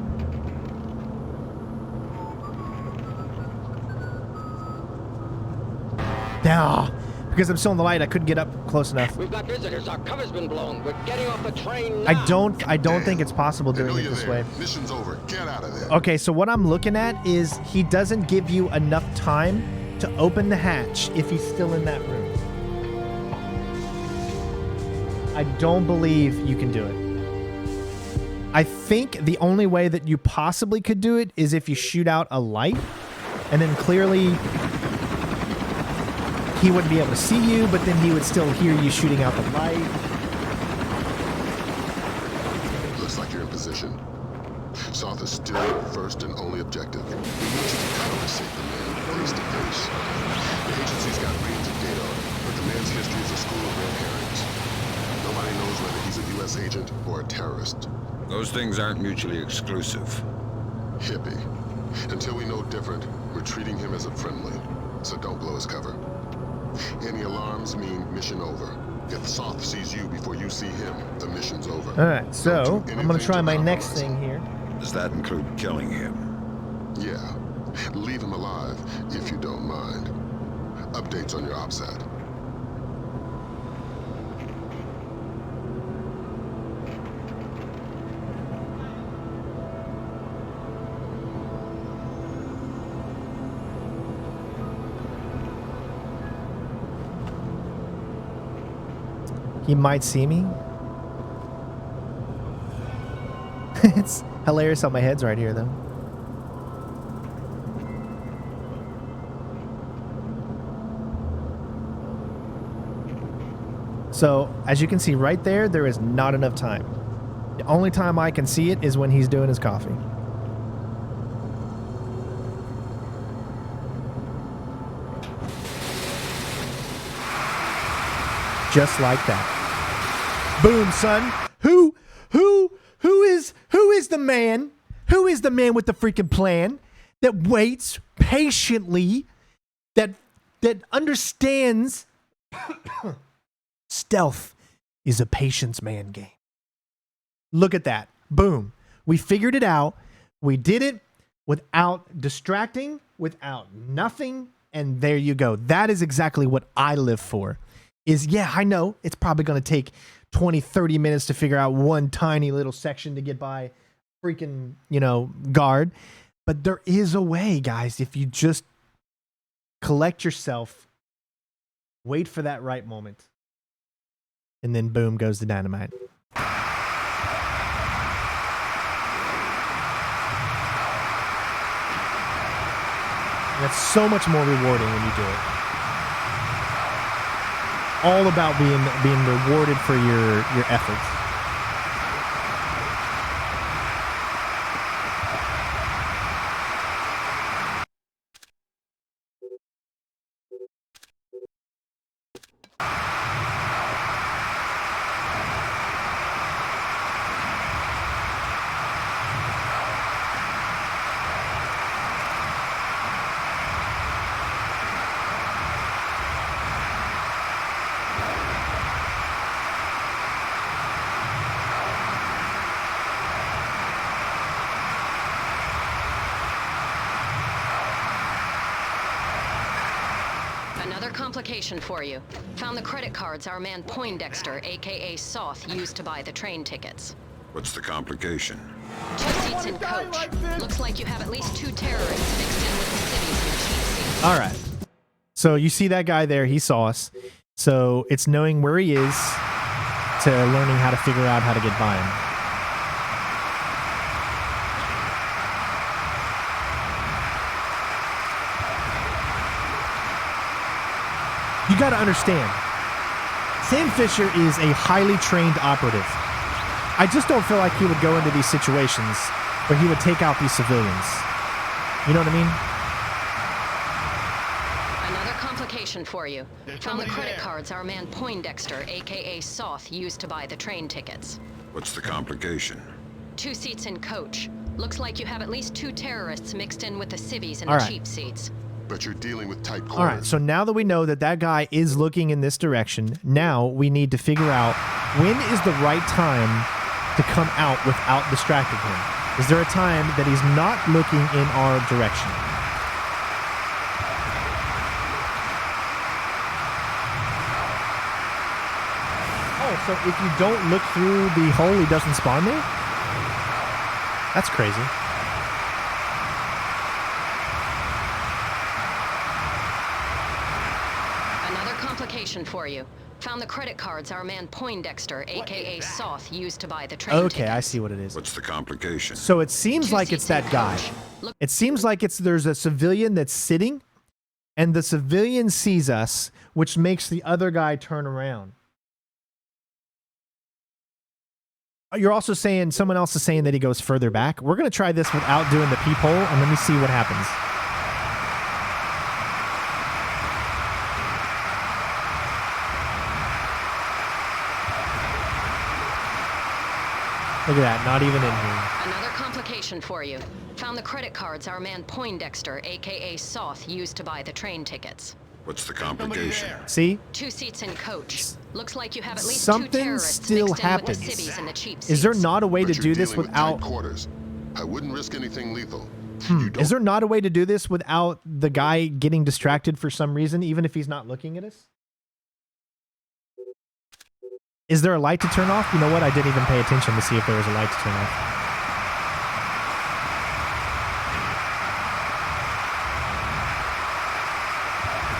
Speaker 1: Now, because I'm still in the light, I couldn't get up close enough.
Speaker 9: We've got visitors. Our cover's been blown. We're getting off the train now.
Speaker 1: I don't think it's possible doing it this way.
Speaker 3: Mission's over. Get out of there.
Speaker 1: Okay, so what I'm looking at is he doesn't give you enough time to open the hatch if he's still in that room. I don't believe you can do it. I think the only way that you possibly could do it is if you shoot out a light, and then clearly he wouldn't be able to see you, but then he would still hear you shooting out the light.
Speaker 3: Looks like you're in position. Soth is still your first and only objective. We need you to cover save the man face to face. The agency's got reams of data on him, but the man's history is a school of red herrings. Nobody knows whether he's a U.S. agent or a terrorist.
Speaker 6: Those things aren't mutually exclusive.
Speaker 3: Hippie. Until we know different, we're treating him as a friendly. So don't blow his cover. Any alarms mean mission over. If Soth sees you before you see him, the mission's over.
Speaker 1: Alright, so I'm going to try my next thing here.
Speaker 6: Does that include killing him?
Speaker 3: Yeah. Leave him alive, if you don't mind. Updates on your OPSAT.
Speaker 1: He might see me. It's hilarious how my head's right here, though. So, as you can see right there, there is not enough time. The only time I can see it is when he's doing his coffee. Just like that. Boom, son. Who is the man? Who is the man with the freaking plan that waits patiently, that understands stealth is a patience man game. Look at that. Boom. We figured it out. We did it without distracting, without nothing, and there you go. That is exactly what I live for. Is, yeah, I know it's probably going to take 20, 30 minutes to figure out one tiny little section to get by freaking, guard. But there is a way, guys, if you just collect yourself, wait for that right moment, and then boom goes the dynamite. And it's so much more rewarding when you do it. All about being rewarded for your efforts.
Speaker 7: Another complication for you. Found the credit cards our man Poindexter, aka Soth, used to buy the train tickets.
Speaker 6: What's the complication?
Speaker 7: 2 seats in coach. Looks like you have at least 2 terrorists mixed in with the civvies in the cheap seats.
Speaker 1: All right. So you see that guy there, he saw us. So it's knowing where he is to learning how to figure out how to get by him. You got to understand, Sam Fisher is a highly trained operative. I just don't feel like he would go into these situations where he would take out these civilians. You know what I mean?
Speaker 7: Another complication for you. Found the credit cards our man Poindexter, aka Soth, used to buy the train tickets.
Speaker 6: What's the complication?
Speaker 7: 2 seats in coach. Looks like you have at least 2 terrorists mixed in with the civvies in
Speaker 1: All
Speaker 7: the
Speaker 1: right.
Speaker 7: cheap seats.
Speaker 3: But you're dealing with tight quarters.
Speaker 1: All right, so now that we know that that guy is looking in this direction, now we need to figure out when is the right time to come out without distracting him. Is there a time that he's not looking in our direction? Oh, so if you don't look through the hole, he doesn't spawn there? That's crazy.
Speaker 7: Complication for you. Found the credit cards our man Poindexter, aka Soth, used to buy the train
Speaker 1: Okay,
Speaker 7: tickets.
Speaker 1: I see what it is.
Speaker 6: What's the complication?
Speaker 1: So it seems
Speaker 7: 2
Speaker 1: like it's
Speaker 7: seats in
Speaker 1: that guy.
Speaker 7: coach.
Speaker 1: It seems like there's a civilian that's sitting, and the civilian sees us, which makes the other guy turn around. You're also saying, someone else is saying that he goes further back. We're going to try this without doing the peephole, and let me see what happens. Look at that, not even in here.
Speaker 7: Another complication for you. Found the credit cards our man Poindexter, aka Soth, used to buy the train tickets.
Speaker 6: What's the complication?
Speaker 1: See?
Speaker 7: 2 seats in coach. Looks like you have at least
Speaker 1: Something
Speaker 7: 2 terrorists
Speaker 1: still
Speaker 7: mixed in with
Speaker 1: happens.
Speaker 7: the civvies in the cheap seats.
Speaker 1: Is there not a way to
Speaker 3: But
Speaker 1: do
Speaker 3: you're
Speaker 1: this
Speaker 3: dealing with tight
Speaker 1: without...
Speaker 3: quarters. I wouldn't risk anything lethal.
Speaker 1: Is there not a way to do this without the guy getting distracted for some reason, even if he's not looking at us? Is there a light to turn off? You know what? I didn't even pay attention to see if there was a light to turn off.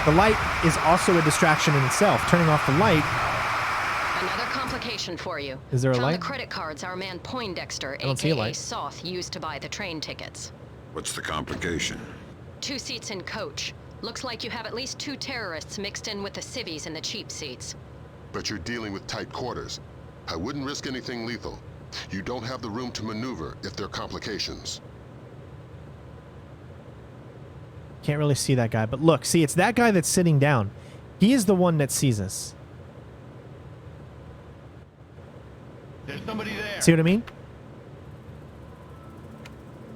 Speaker 1: The light is also a distraction in itself. Turning off the light...
Speaker 7: Another complication for you.
Speaker 1: Is there a
Speaker 7: Found
Speaker 1: light?
Speaker 7: the credit cards our man Poindexter,
Speaker 1: don't see a
Speaker 7: aka
Speaker 1: light.
Speaker 7: Soth, used to buy the train tickets.
Speaker 6: What's the complication?
Speaker 7: 2 seats in coach. Looks like you have at least 2 terrorists mixed in with the civvies in the cheap seats.
Speaker 3: But you're dealing with tight quarters. I wouldn't risk anything lethal. You don't have the room to maneuver if there are complications.
Speaker 1: Can't really see that guy, but look, see, it's that guy that's sitting down. He is the one that sees us.
Speaker 11: There's somebody there.
Speaker 1: See what I mean?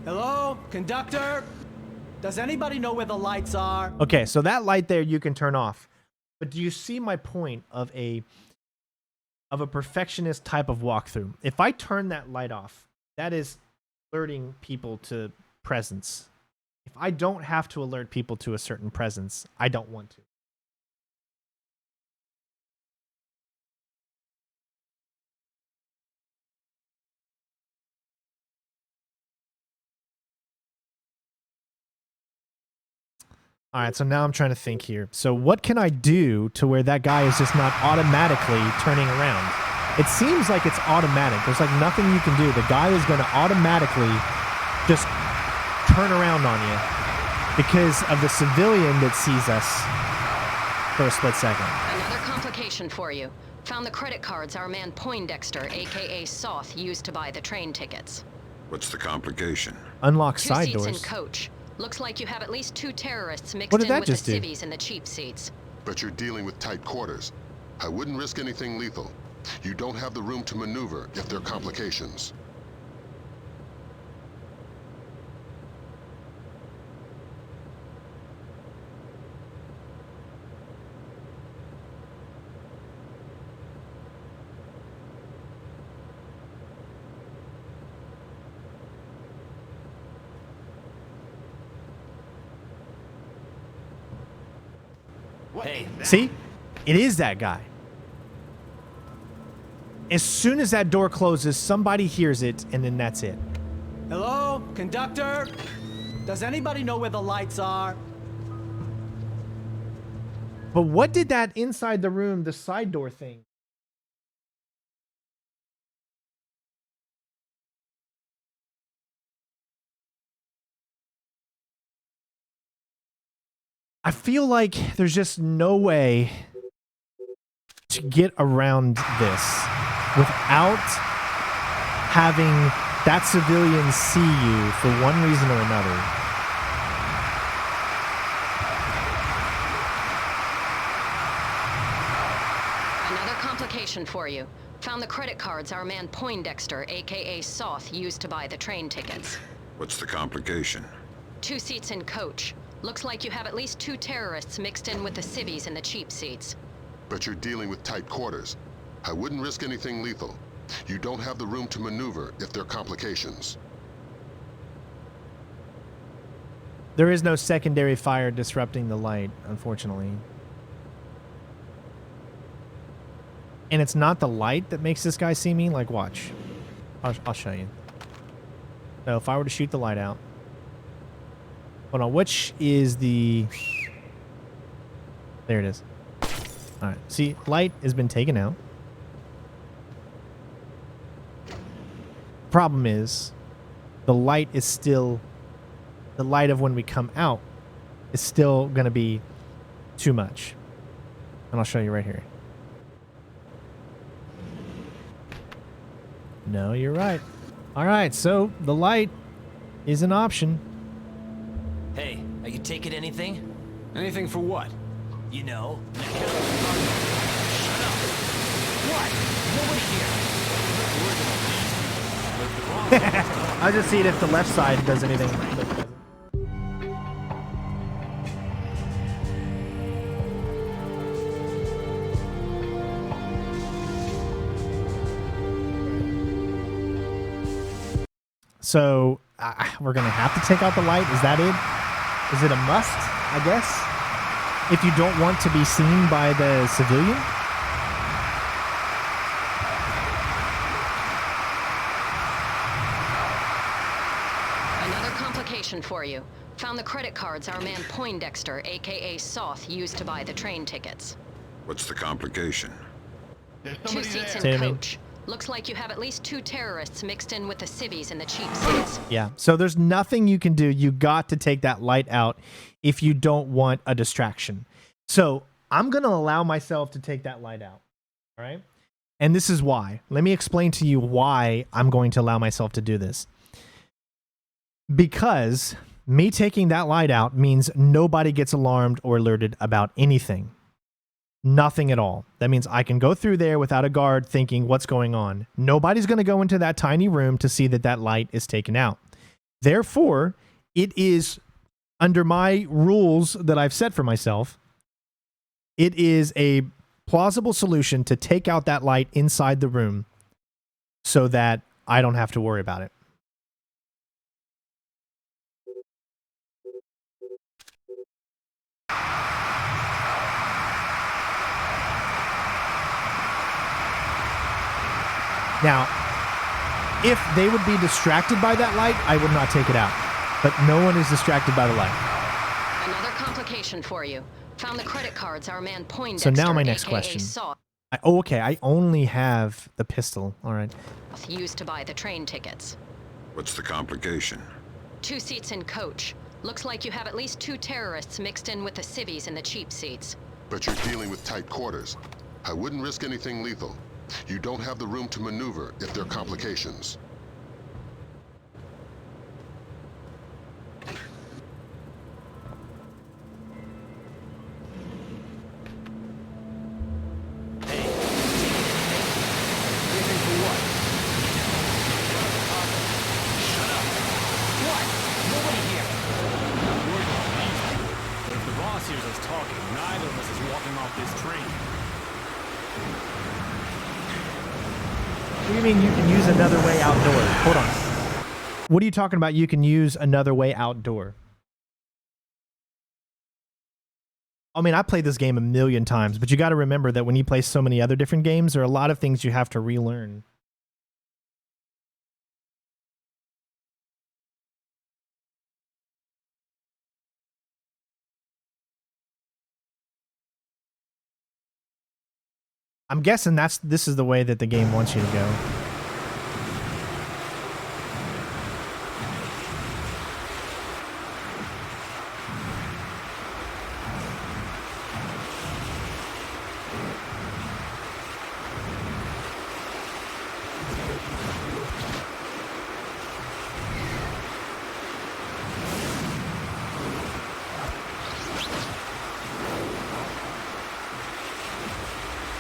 Speaker 13: Hello, conductor? Does anybody know where the lights are?
Speaker 1: Okay, so that light there you can turn off. But do you see my point of a perfectionist type of walkthrough? If I turn that light off, that is alerting people to presence. If I don't have to alert people to a certain presence, I don't want to. All right, so now I'm trying to think here. So what can I do to where that guy is just not automatically turning around? It seems like it's automatic. There's like nothing you can do. The guy is going to automatically just turn around on you because of the civilian that sees us for a split second.
Speaker 7: Another complication for you. Found the credit cards our man Poindexter, aka Soth, used to buy the train tickets.
Speaker 6: What's the complication?
Speaker 1: Unlock
Speaker 7: 2
Speaker 1: side
Speaker 7: seats
Speaker 1: doors.
Speaker 7: in coach. Looks like you have at least 2 terrorists mixed
Speaker 1: What did
Speaker 7: in
Speaker 1: that
Speaker 7: with the
Speaker 1: just do?
Speaker 7: civvies in the cheap seats.
Speaker 3: But you're dealing with tight quarters. I wouldn't risk anything lethal. You don't have the room to maneuver if there are complications.
Speaker 11: Hey,
Speaker 1: See? It is that guy. As soon as that door closes, somebody hears it, and then that's it.
Speaker 13: Hello, conductor? Does anybody know where the lights are?
Speaker 1: But what did that inside the room, the side door thing? I feel like there's just no way to get around this without having that civilian see you for one reason or another.
Speaker 7: Another complication for you. Found the credit cards our man Poindexter, aka Soth, used to buy the train tickets.
Speaker 6: What's the complication?
Speaker 7: 2 seats in coach. Looks like you have at least 2 terrorists mixed in with the civvies in the cheap seats.
Speaker 3: But you're dealing with tight quarters. I wouldn't risk anything lethal. You don't have the room to maneuver if there are complications.
Speaker 1: There is no secondary fire disrupting the light, unfortunately. And it's not the light that makes this guy see me. Like, watch. I'll show you. So if I were to shoot the light out. Hold on, which is the... There it is. Alright, see, light has been taken out. Problem is, the light is still... The light of when we come out is still going to be too much. And I'll show you right here. No, you're right. Alright, so the light is an option.
Speaker 11: Hey, are you taking anything?
Speaker 5: Anything for what?
Speaker 11: You know. Shut up. What? Nobody here.
Speaker 1: I'll just see it if the left side does anything. So we're going to have to take out the light. Is that it? Is it a must, I guess? If you don't want to be seen by the civilian?
Speaker 7: Another complication for you. Found the credit cards our man Poindexter, aka Soth, used to buy the train tickets.
Speaker 6: What's the complication?
Speaker 7: 2 seats
Speaker 1: Say it
Speaker 7: in
Speaker 1: again.
Speaker 7: coach. Looks like you have at least 2 terrorists mixed in with the civvies in the cheap seats.
Speaker 1: Yeah. So there's nothing you can do. You got to take that light out if you don't want a distraction. So I'm going to allow myself to take that light out. All right. And this is why. Let me explain to you why I'm going to allow myself to do this. Because me taking that light out means nobody gets alarmed or alerted about anything. Nothing at all. That means I can go through there without a guard thinking what's going on. Nobody's going to go into that tiny room to see that that light is taken out. Therefore, it is under my rules that I've set for myself. It is a plausible solution to take out that light inside the room so that I don't have to worry about it. Now, if they would be distracted by that light, I would not take it out. But no one is distracted by the light.
Speaker 7: Another complication for you. Found the credit cards our man Poindexter,
Speaker 1: So now my next
Speaker 7: AKA
Speaker 1: question.
Speaker 7: Saw,
Speaker 1: Oh, okay. I only have the pistol. All right.
Speaker 7: used to buy the train tickets.
Speaker 6: What's the complication?
Speaker 7: 2 seats in coach. Looks like you have at least 2 terrorists mixed in with the civvies in the cheap seats.
Speaker 3: But you're dealing with tight quarters. I wouldn't risk anything lethal. You don't have the room to maneuver if there are complications.
Speaker 1: What do you mean you can use another way outdoor? Hold on. What are you talking about? You can use another way outdoor. I mean, I played this game a million times, but you got to remember that when you play so many other different games, there are a lot of things you have to relearn. I'm guessing this is the way that the game wants you to go.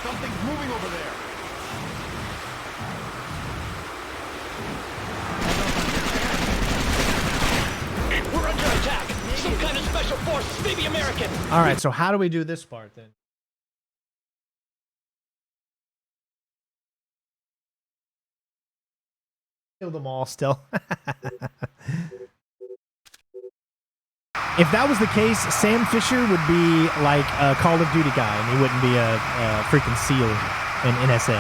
Speaker 14: Something's moving over there.
Speaker 9: We're under attack. Some kind of special forces, maybe American.
Speaker 1: All right, so how do we do this part then? Kill them all still. If that was the case, Sam Fisher would be like a Call of Duty guy, and he wouldn't be a freaking SEAL in NSA.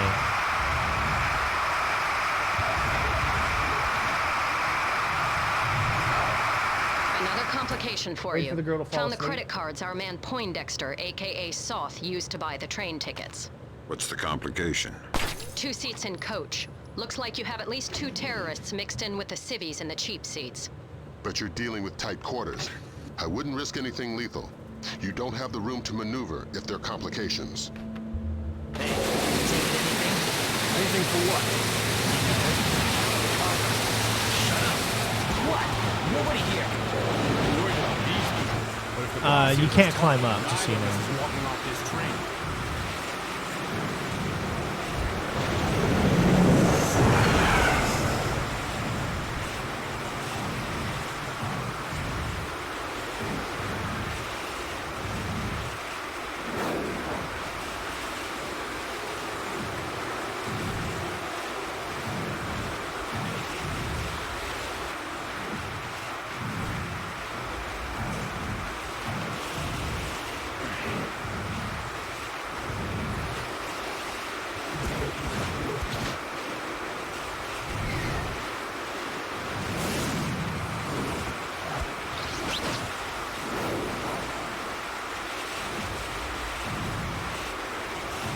Speaker 7: Another complication for
Speaker 1: Wait
Speaker 7: you.
Speaker 1: for the girl to fall
Speaker 7: Found the
Speaker 1: asleep.
Speaker 7: credit cards our man Poindexter, aka Soth, used to buy the train tickets.
Speaker 6: What's the complication?
Speaker 7: 2 seats in coach. Looks like you have at least 2 terrorists mixed in with the civvies in the cheap seats.
Speaker 3: But you're dealing with tight quarters. I wouldn't risk anything lethal. You don't have the room to maneuver if there are complications.
Speaker 14: Anything for what?
Speaker 9: Shut up. What? Nobody here.
Speaker 14: I'm worried about these people. But if the boss
Speaker 1: You
Speaker 14: sees us
Speaker 1: can't climb
Speaker 14: talking,
Speaker 1: up, just so you
Speaker 14: neither of us
Speaker 1: know.
Speaker 14: is walking off this train.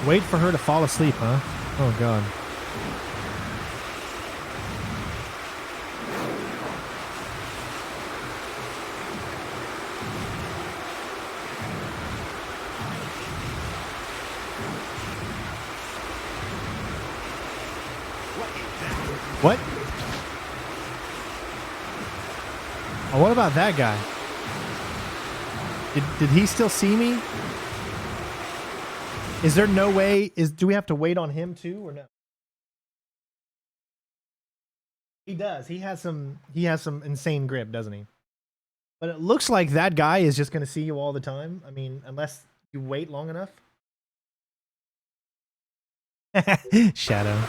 Speaker 1: Wait for her to fall asleep, huh? Oh, God. What? Oh, what about that guy? Did he still see me? Is there no way? Do we have to wait on him too, or no? He does. He has some insane grip, doesn't he? But it looks like that guy is just going to see you all the time. I mean, unless you wait long enough. Shadow.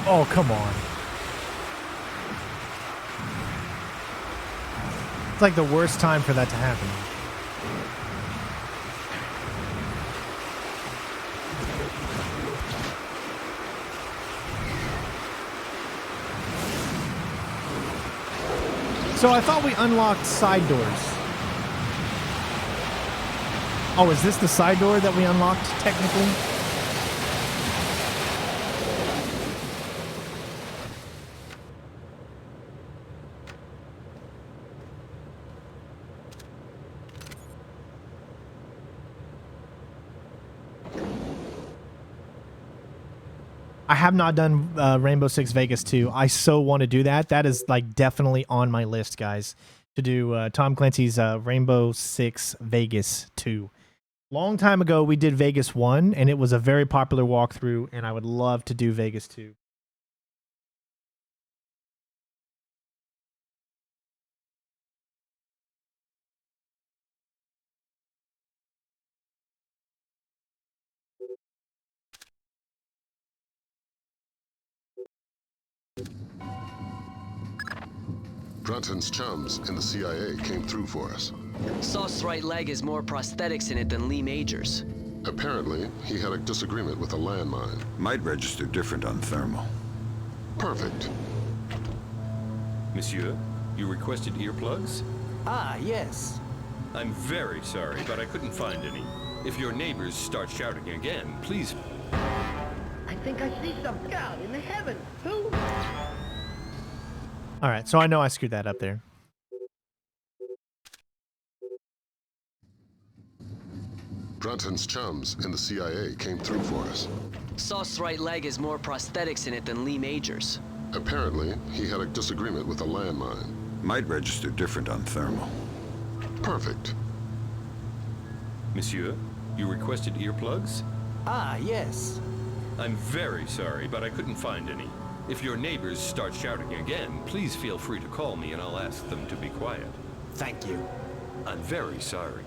Speaker 1: Oh, come on. It's like the worst time for that to happen. So I thought we unlocked side doors. Oh, is this the side door that we unlocked, technically? I have not done Rainbow Six Vegas 2. I so want to do that. That is like definitely on my list, guys, to do Tom Clancy's Rainbow Six Vegas 2. Long time ago, we did Vegas 1, and it was a very popular walkthrough, and I would love to do Vegas 2.
Speaker 3: Brunton's chums in the CIA came through for us.
Speaker 4: Sauce's right leg has more prosthetics in it than Lee Major's.
Speaker 3: Apparently, he had a disagreement with a landmine.
Speaker 6: Might register different on thermal.
Speaker 3: Perfect.
Speaker 8: Monsieur, you requested earplugs?
Speaker 13: Ah, yes.
Speaker 8: I'm very sorry, but I couldn't find any. If your neighbors start shouting again, please...
Speaker 9: I think I see some god in the heavens. Who?
Speaker 1: All right, so I know I screwed that up there.
Speaker 3: Brunton's chums in the CIA came through for us.
Speaker 4: Sauce's right leg has more prosthetics in it than Lee Major's.
Speaker 3: Apparently, he had a disagreement with a landmine.
Speaker 6: Might register different on thermal.
Speaker 3: Perfect.
Speaker 8: Monsieur, you requested earplugs?
Speaker 13: Ah, yes.
Speaker 8: I'm very sorry, but I couldn't find any. If your neighbors start shouting again, please feel free to call me and I'll ask them to be quiet.
Speaker 13: Thank you.
Speaker 8: I'm very sorry.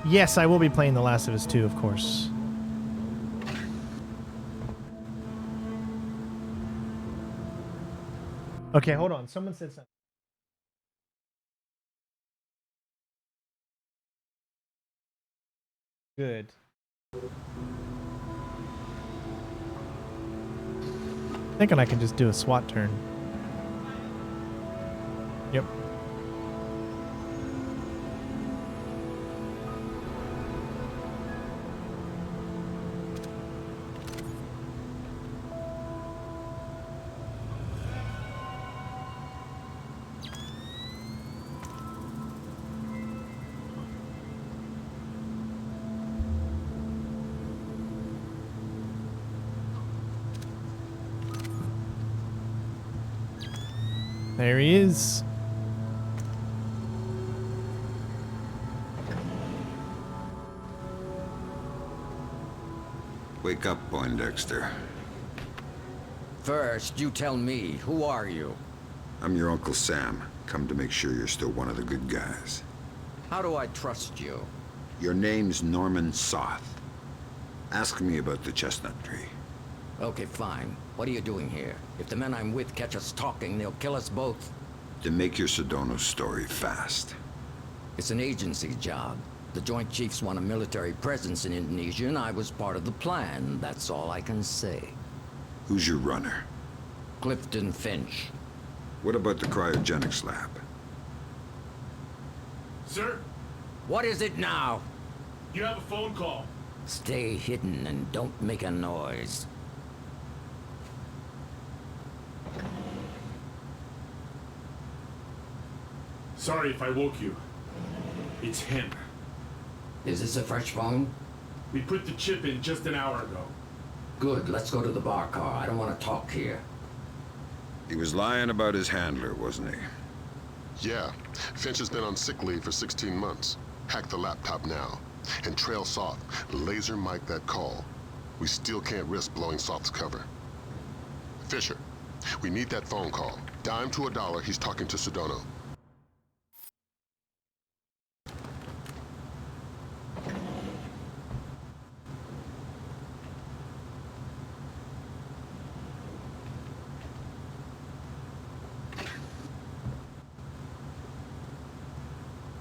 Speaker 1: Yes, I will be playing The Last of Us 2, of course. Okay, hold on. Someone said something. Good. Thinking I can just do a SWAT turn. Yep. There he is.
Speaker 6: Wake up, Poindexter.
Speaker 15: First, you tell me, who are you?
Speaker 6: I'm your Uncle Sam. Come to make sure you're still one of the good guys.
Speaker 15: How do I trust you?
Speaker 6: Your name's Norman Soth. Ask me about the chestnut tree.
Speaker 15: Okay, fine. What are you doing here? If the men I'm with catch us talking, they'll kill us both.
Speaker 6: To make your Sedona story fast.
Speaker 15: It's an agency job. The Joint Chiefs want a military presence in Indonesia, and I was part of the plan. That's all I can say.
Speaker 6: Who's your runner?
Speaker 15: Clifton Finch.
Speaker 6: What about the cryogenics lab?
Speaker 10: Sir?
Speaker 15: What is it now?
Speaker 10: You have a phone call.
Speaker 15: Stay hidden and don't make a noise.
Speaker 10: Sorry if I woke you. It's him.
Speaker 15: Is this a fresh phone?
Speaker 10: We put the chip in just an hour ago.
Speaker 15: Good, let's go to the bar car. I don't want to talk here.
Speaker 6: He was lying about his handler, wasn't he?
Speaker 3: Yeah. Finch has been on sick leave for 16 months. Hack the laptop now. And trail Soth. Laser mic that call. We still can't risk blowing Soth's cover. Fisher, we need that phone call. Dime to $1, he's talking to Sedona.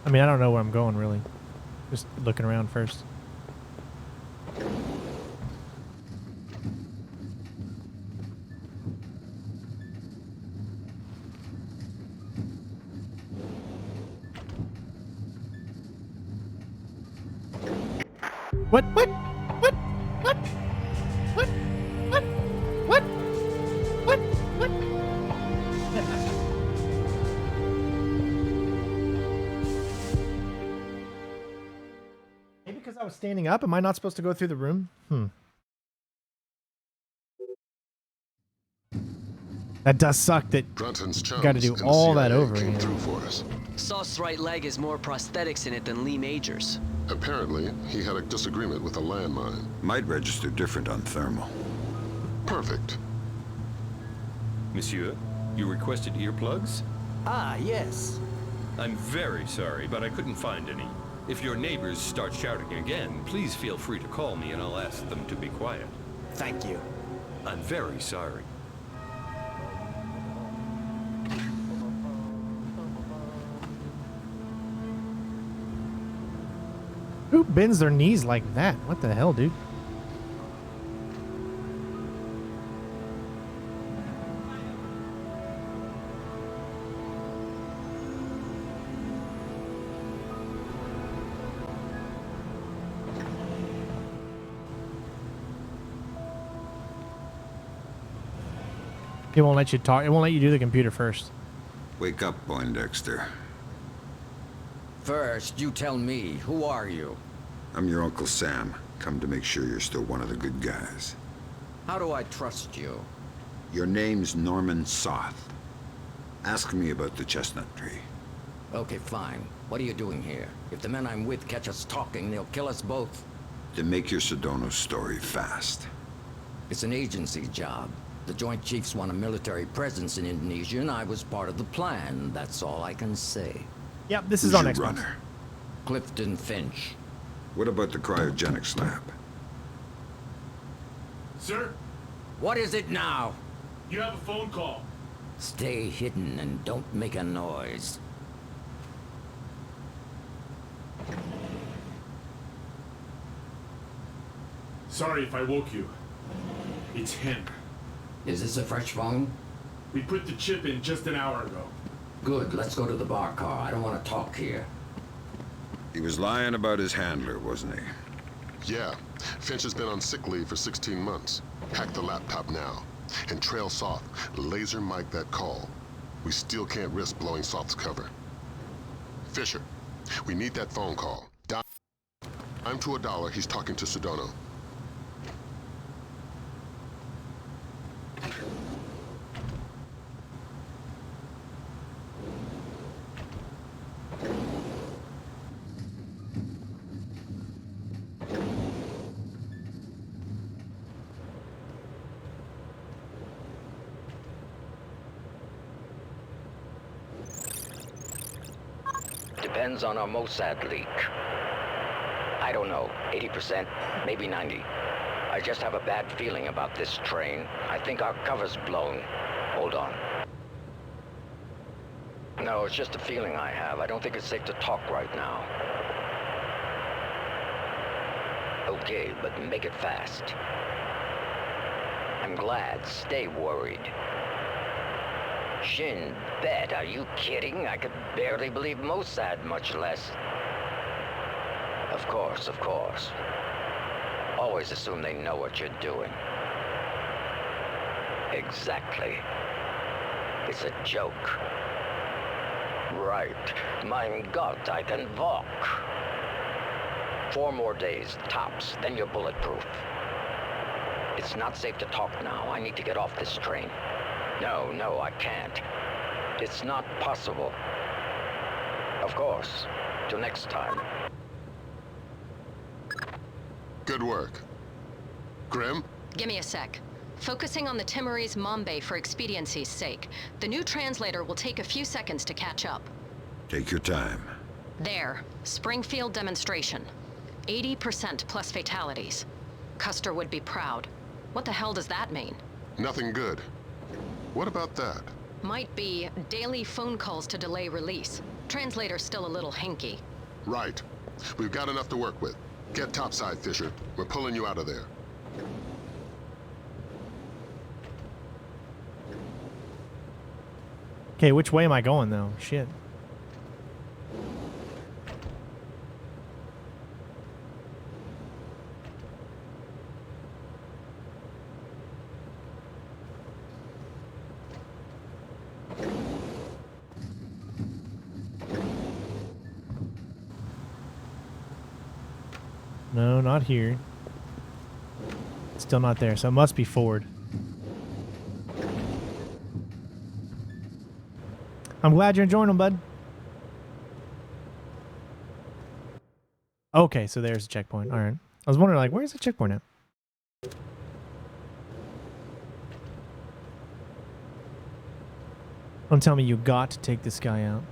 Speaker 1: I mean, I don't know where I'm going, really. Just looking around first. What? What? What? What? What? What? What? What? What? Maybe because I was standing up. Am I not supposed to go through the room? That does suck that
Speaker 3: Brunton's
Speaker 1: you got to
Speaker 3: chums
Speaker 1: do
Speaker 3: in the
Speaker 1: all that
Speaker 3: CIA
Speaker 1: over
Speaker 3: came
Speaker 1: again.
Speaker 3: through for us.
Speaker 4: Sauce's right leg has more prosthetics in it than Lee Major's.
Speaker 3: Apparently, he had a disagreement with a landmine.
Speaker 6: Might register different on thermal.
Speaker 3: Perfect.
Speaker 8: Monsieur, you requested earplugs?
Speaker 13: Ah, yes.
Speaker 8: I'm very sorry, but I couldn't find any. If your neighbors start shouting again, please feel free to call me and I'll ask them to be quiet.
Speaker 13: Thank you.
Speaker 8: I'm very sorry.
Speaker 1: Who bends their knees like that? What the hell, dude? It won't let you talk. It won't let you do the computer first.
Speaker 6: Wake up, Poindexter.
Speaker 15: First, you tell me, who are you?
Speaker 6: I'm your Uncle Sam. Come to make sure you're still one of the good guys.
Speaker 15: How do I trust you?
Speaker 6: Your name's Norman Soth. Ask me about the chestnut tree.
Speaker 15: Okay, fine. What are you doing here? If the men I'm with catch us talking, they'll kill us both.
Speaker 6: Then make your Sedona story fast.
Speaker 15: It's an agency job. The Joint Chiefs want a military presence in Indonesia, and I was part of the plan. That's all I can say.
Speaker 1: Yep, this is
Speaker 6: Who's
Speaker 1: on
Speaker 6: your
Speaker 1: Xbox.
Speaker 6: runner?
Speaker 15: Clifton Finch.
Speaker 6: What about the cryogenics lab?
Speaker 10: Sir,
Speaker 15: What is it now?
Speaker 10: you have a phone call.
Speaker 15: Stay hidden and don't make a noise.
Speaker 10: Sorry if I woke you. It's him.
Speaker 15: Is this a fresh phone?
Speaker 10: We put the chip in just an hour ago.
Speaker 15: Good, let's go to the bar car. I don't want to talk here.
Speaker 6: He was lying about his handler, wasn't he?
Speaker 3: Yeah, Finch has been on sick leave for 16 months. Hack the laptop now. And trail Soth. Laser mic that call. We still can't risk blowing Soth's cover. Fisher, we need that phone call. I'm to $1. He's talking to Sedona.
Speaker 15: Depends on our Mossad leak. I don't know, 80%, maybe 90. I just have a bad feeling about this train. I think our cover's blown. Hold on. No, it's just a feeling I have. I don't think it's safe to talk right now. Okay, but make it fast. I'm glad. Stay worried. Shin Bet, are you kidding? I could barely believe Mossad, much less. Of course, of course. Always assume they know what you're doing. Exactly. It's a joke. Right. Mein Gott, I can walk. 4 more days, tops, then you're bulletproof. It's not safe to talk now. I need to get off this train. No, I can't. It's not possible. Of course. Till next time.
Speaker 3: Good work. Grim?
Speaker 7: Give me a sec. Focusing on the Timorese Mambe for expediency's sake. The new translator will take a few seconds to catch up.
Speaker 6: Take your time.
Speaker 7: There. Springfield demonstration. 80% plus fatalities. Custer would be proud. What the hell does that mean?
Speaker 3: Nothing good. What about that?
Speaker 7: Might be daily phone calls to delay release. Translator's still a little hinky.
Speaker 3: Right. We've got enough to work with. Get topside, Fisher. We're pulling you out of there.
Speaker 1: Okay, which way am I going though? Shit. No, not here. Still not there, so it must be forward. I'm glad you're enjoying them, bud. Okay, so there's a checkpoint. All right. I was wondering, like, where's the checkpoint at? Don't tell me you got to take this guy out.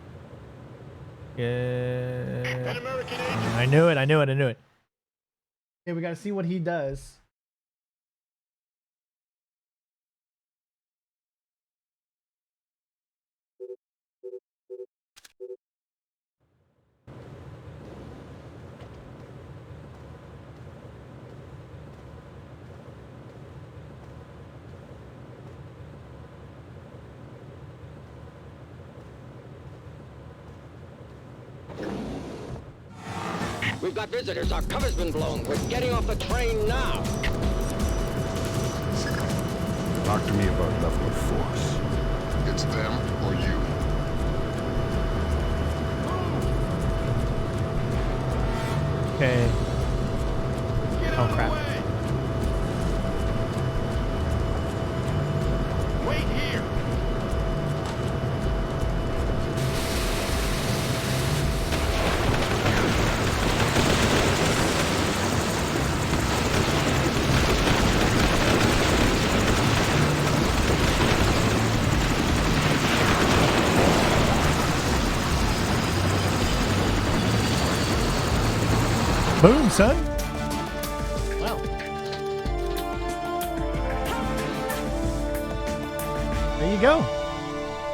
Speaker 1: Yeah. I knew it. Okay, we got to see what he does.
Speaker 15: We've got visitors. Our cover's been blown. We're getting off the train now.
Speaker 6: Talk to me about level of force.
Speaker 3: It's them or you.
Speaker 1: Okay. Oh, crap.
Speaker 14: Wait here.
Speaker 1: Boom, son. Wow. There you go.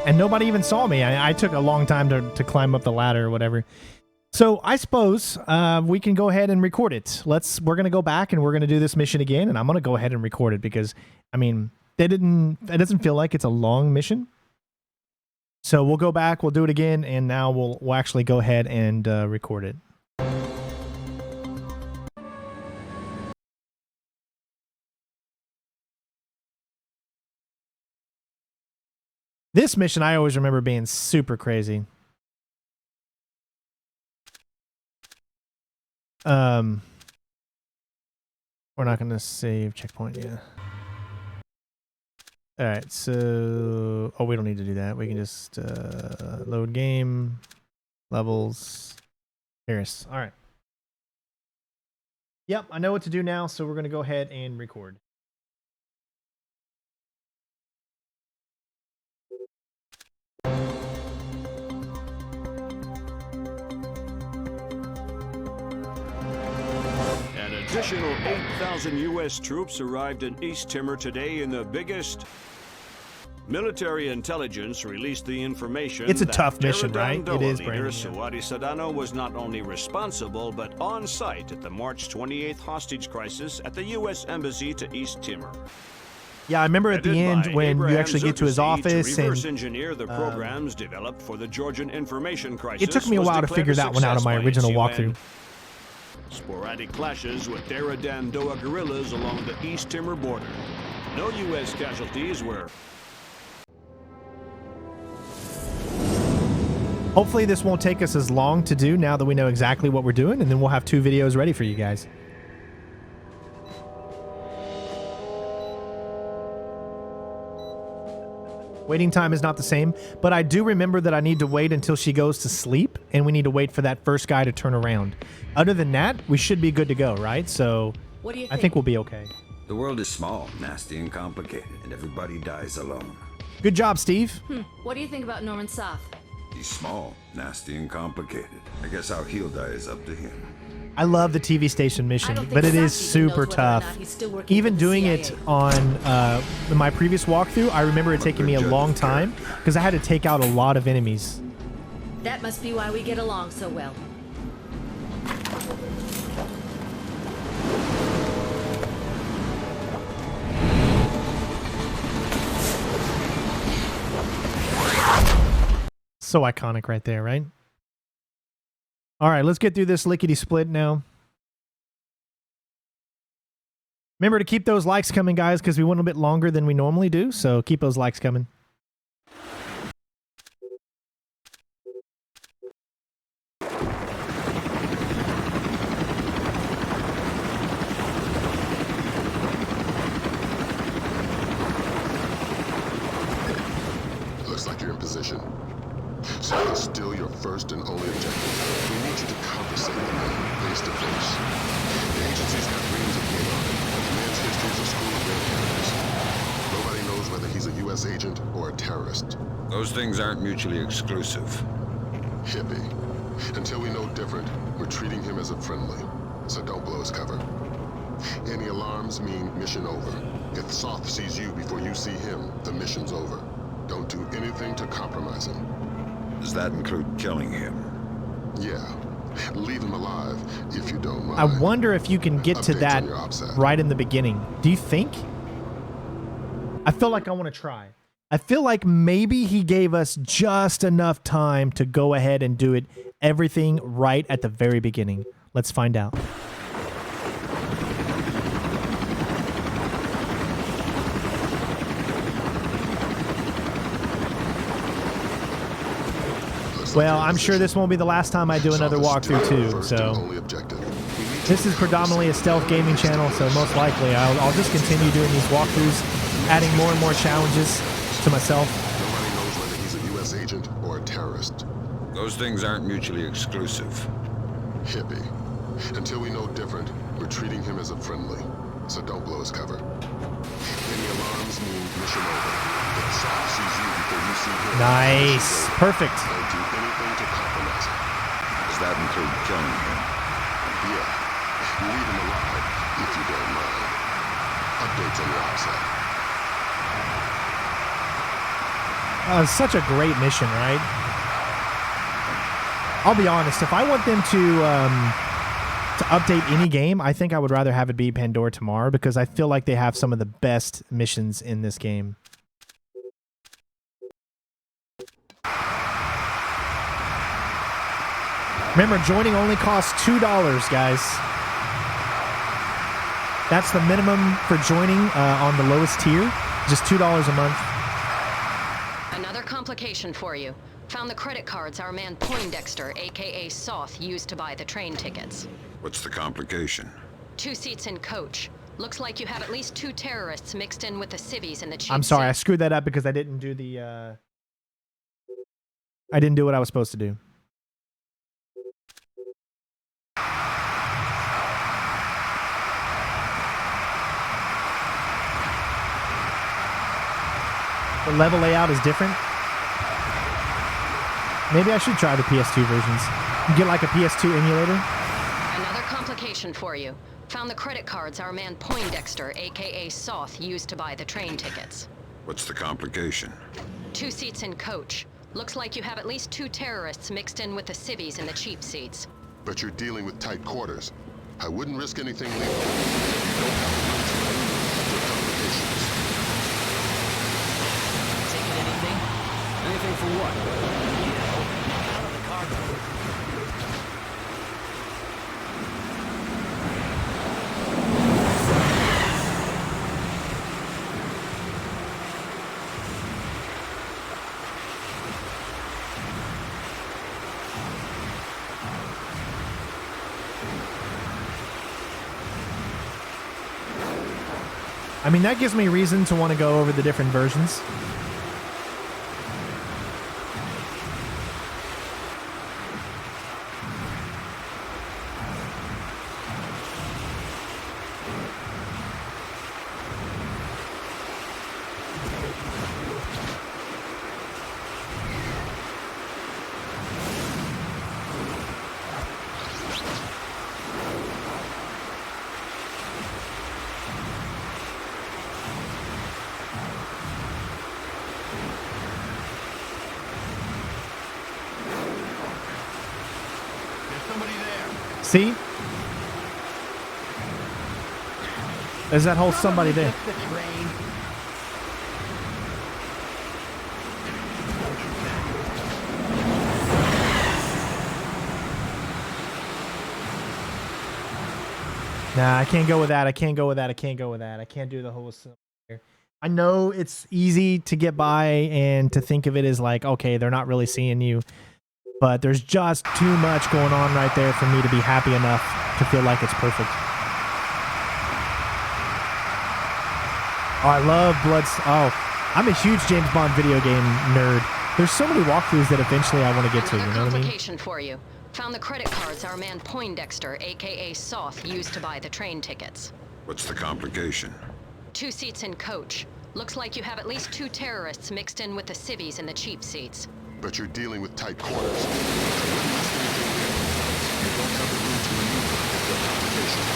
Speaker 1: And nobody even saw me. I took a long time to climb up the ladder or whatever. So I suppose we can go ahead and record it. We're gonna go back and we're gonna do this mission again, and I'm gonna go ahead and record it because I mean it doesn't feel like it's a long mission. So we'll go back, we'll do it again, and now we'll actually go ahead and record it. This mission I always remember being super crazy. We're not going to save checkpoint, yeah. All right, so... Oh, we don't need to do that. We can just load game, levels, Paris. All right. Yep, I know what to do now, so we're going to go ahead and record.
Speaker 2: Additional 8,000 U.S. troops arrived in East Timor today in the biggest... Military intelligence released the information
Speaker 1: it's a
Speaker 2: that
Speaker 1: tough mission, right?
Speaker 2: Pterodactyl
Speaker 1: It is,
Speaker 2: leader
Speaker 1: Brandon.
Speaker 2: Suwadi Sadano was not only responsible, but on site at the March 28th hostage crisis at the U.S. Embassy to East Timor.
Speaker 1: Yeah, I remember at the end when you actually get to his office
Speaker 2: to reverse
Speaker 1: and
Speaker 2: engineer the programs developed for the Georgian information crisis.
Speaker 1: it took me a while to figure that one out on my original walkthrough.
Speaker 2: Sporadic clashes with Pterodandoa guerrillas along the East Timor border. No U.S. casualties were...
Speaker 1: Hopefully this won't take us as long to do now that we know exactly what we're doing, and then we'll have 2 videos ready for you guys. Waiting time is not the same, but I do remember that I need to wait until she goes to sleep, and we need to wait for that first guy to turn around. Other than that, we should be good to go, right? So
Speaker 12: What do you
Speaker 1: I think we'll be okay.
Speaker 6: The world is small, nasty, and complicated, and everybody dies alone.
Speaker 1: Good job, Steve.
Speaker 12: What do you think about Norman Soth?
Speaker 6: He's small, nasty, and complicated. I guess how he'll die is up to him.
Speaker 1: I love the TV station mission, but it is super tough. Even doing it on my previous walkthrough, I remember it taking me a long time because I had to take out a lot of enemies.
Speaker 12: That must be why we get along so well.
Speaker 1: So iconic right there, right? All right, let's get through this lickety-split now. Remember to keep those likes coming, guys, because we went a bit longer than we normally do, so keep those likes coming.
Speaker 3: position. So it's still your first and only objective. We need you to conversate with him face to face. The agency's got reams of data on him. The man's history is a school of red herrings. Nobody knows whether he's a U.S. agent or a terrorist.
Speaker 6: Those things aren't mutually exclusive.
Speaker 3: Hippie. Until we know different, we're treating him as a friendly. So don't blow his cover. Any alarms mean mission over. If Soth sees you before you see him, the mission's over. Don't do anything to compromise him.
Speaker 6: Does that include killing him?
Speaker 3: Yeah. Leave him alive, if you don't mind.
Speaker 1: I wonder if you can get to
Speaker 3: Updates
Speaker 1: that
Speaker 3: on your OPSAT.
Speaker 1: right in the beginning. Do you think? I feel like I want to try. I feel like maybe he gave us just enough time to go ahead and do it everything right at the very beginning. Let's find out. Well, I'm sure this won't be the last time I do another walkthrough too, so this is predominantly a stealth gaming channel, so most likely I'll just continue doing these walkthroughs, adding more and more challenges to myself.
Speaker 3: Nobody knows whether he's a U.S. agent or a terrorist.
Speaker 6: Those things aren't mutually exclusive.
Speaker 3: Hippie. Until we know different, we're treating him as a friendly. So don't blow his cover. Any alarms mean mission over. If Soth sees you before you see him.
Speaker 1: Nice. Perfect.
Speaker 3: Don't do anything to compromise him.
Speaker 6: Does that include killing him?
Speaker 3: Yeah. Leave him alive, if you don't mind. Updates on your OPSAT.
Speaker 1: Such a great mission, right? I'll be honest, if I want them to update any game, I think I would rather have it be Pandora tomorrow because I feel like they have some of the best missions in this game. Remember, joining only costs $2, guys. That's the minimum for joining on the lowest tier, just $2 a month.
Speaker 7: Another complication for you. Found the credit cards our man Poindexter, aka Soth, used to buy the train tickets.
Speaker 6: What's the complication?
Speaker 7: 2 seats in coach. Looks like you have at least 2 terrorists mixed in with the civvies in the cheap
Speaker 1: I'm sorry, I
Speaker 7: seats.
Speaker 1: screwed that up because I didn't do the I didn't do what I was supposed to do. The level layout is different. Maybe I should try the PS2 versions. You get like a PS2 emulator.
Speaker 7: Another complication for you. Found the credit cards our man Poindexter, aka Soth, used to buy the train tickets.
Speaker 6: What's the complication?
Speaker 7: 2 seats in coach. Looks like you have at least 2 terrorists mixed in with the civvies in the cheap seats.
Speaker 3: But you're dealing with tight quarters. I wouldn't risk anything lethal. You don't have enough complications.
Speaker 14: Taking anything? Anything for what? You know, out of the cargo.
Speaker 1: I mean, that gives me reason to want to go over the different versions. See? There's that whole somebody there. Nah, I can't go with that. I can't go with that. I can't go with that. I can't do the whole here. I know it's easy to get by and to think of it as like, okay, they're not really seeing you. But there's just too much going on right there for me to be happy enough to feel like it's perfect. Oh, I love Bloods. Oh, I'm a huge James Bond video game nerd. There's so many walkthroughs that eventually I want to get to, you
Speaker 7: Another
Speaker 1: know what I mean?
Speaker 7: complication for you. Found the credit cards our man Poindexter, aka Soth, used to buy the train tickets.
Speaker 6: What's the complication?
Speaker 7: 2 seats in coach. Looks like you have at least 2 terrorists mixed in with the civvies in the cheap seats.
Speaker 3: But you're dealing with tight quarters. So when you see anything here, you don't have the room to maneuver if there are complications.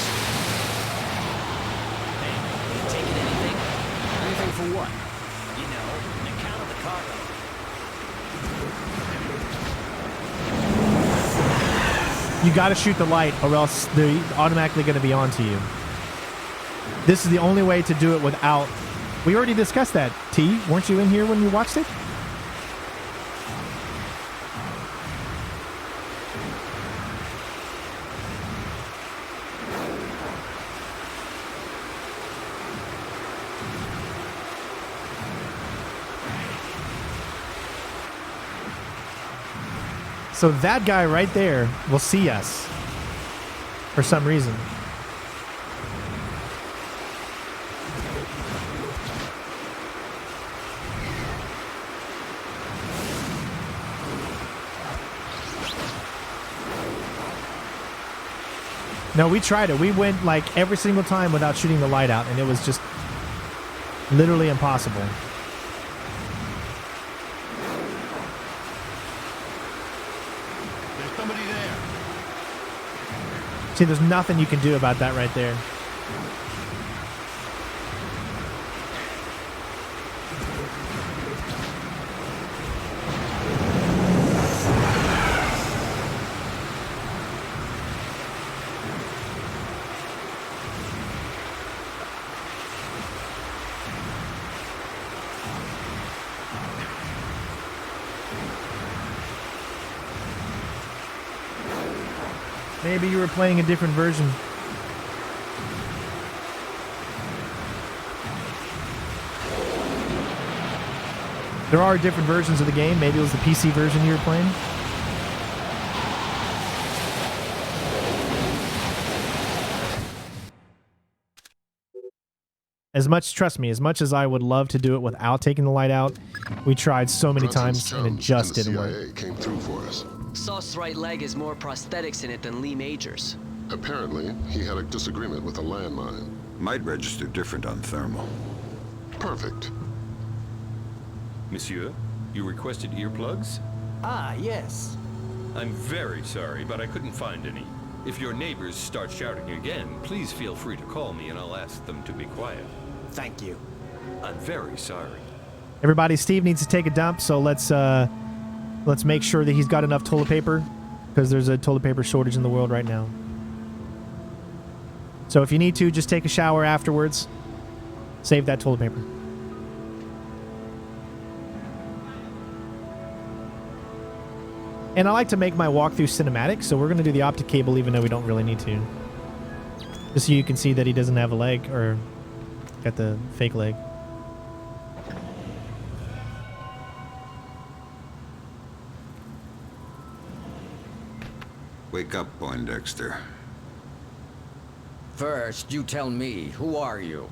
Speaker 14: Hey, you taking anything? Anything for what? You know, an account of the cargo.
Speaker 1: You got to shoot the light, or else they're automatically going to be onto you. This is the only way to do it without... We already discussed that, T. Weren't you in here when you watched it? So that guy right there will see us for some reason. No, we tried it. We went like every single time without shooting the light out, and it was just literally impossible.
Speaker 10: There's somebody there.
Speaker 1: See, there's nothing you can do about that right there. Maybe you were playing a different version. There are different versions of the game. Maybe it was the PC version you were playing. As much, trust me, as much as I would love to do it without taking the light out, we tried so many times and it just didn't work.
Speaker 3: Came through for us.
Speaker 4: Sauce's right leg has more prosthetics in it than Lee Major's.
Speaker 3: Apparently, he had a disagreement with a landmine.
Speaker 6: Might register different on thermal.
Speaker 3: Perfect.
Speaker 8: Monsieur, you requested earplugs?
Speaker 13: Ah, yes.
Speaker 8: I'm very sorry, but I couldn't find any. If your neighbors start shouting again, please feel free to call me and I'll ask them to be quiet.
Speaker 13: Thank you.
Speaker 8: I'm very sorry.
Speaker 1: Everybody, Steve needs to take a dump, so let's make sure that he's got enough toilet paper, because there's a toilet paper shortage in the world right now. So if you need to, just take a shower afterwards. Save that toilet paper. And I like to make my walkthrough cinematic, so we're going to do the optic cable even though we don't really need to. Just so you can see that he doesn't have a leg, or got the fake leg.
Speaker 6: Wake up, Poindexter.
Speaker 15: First, you tell me, who are you?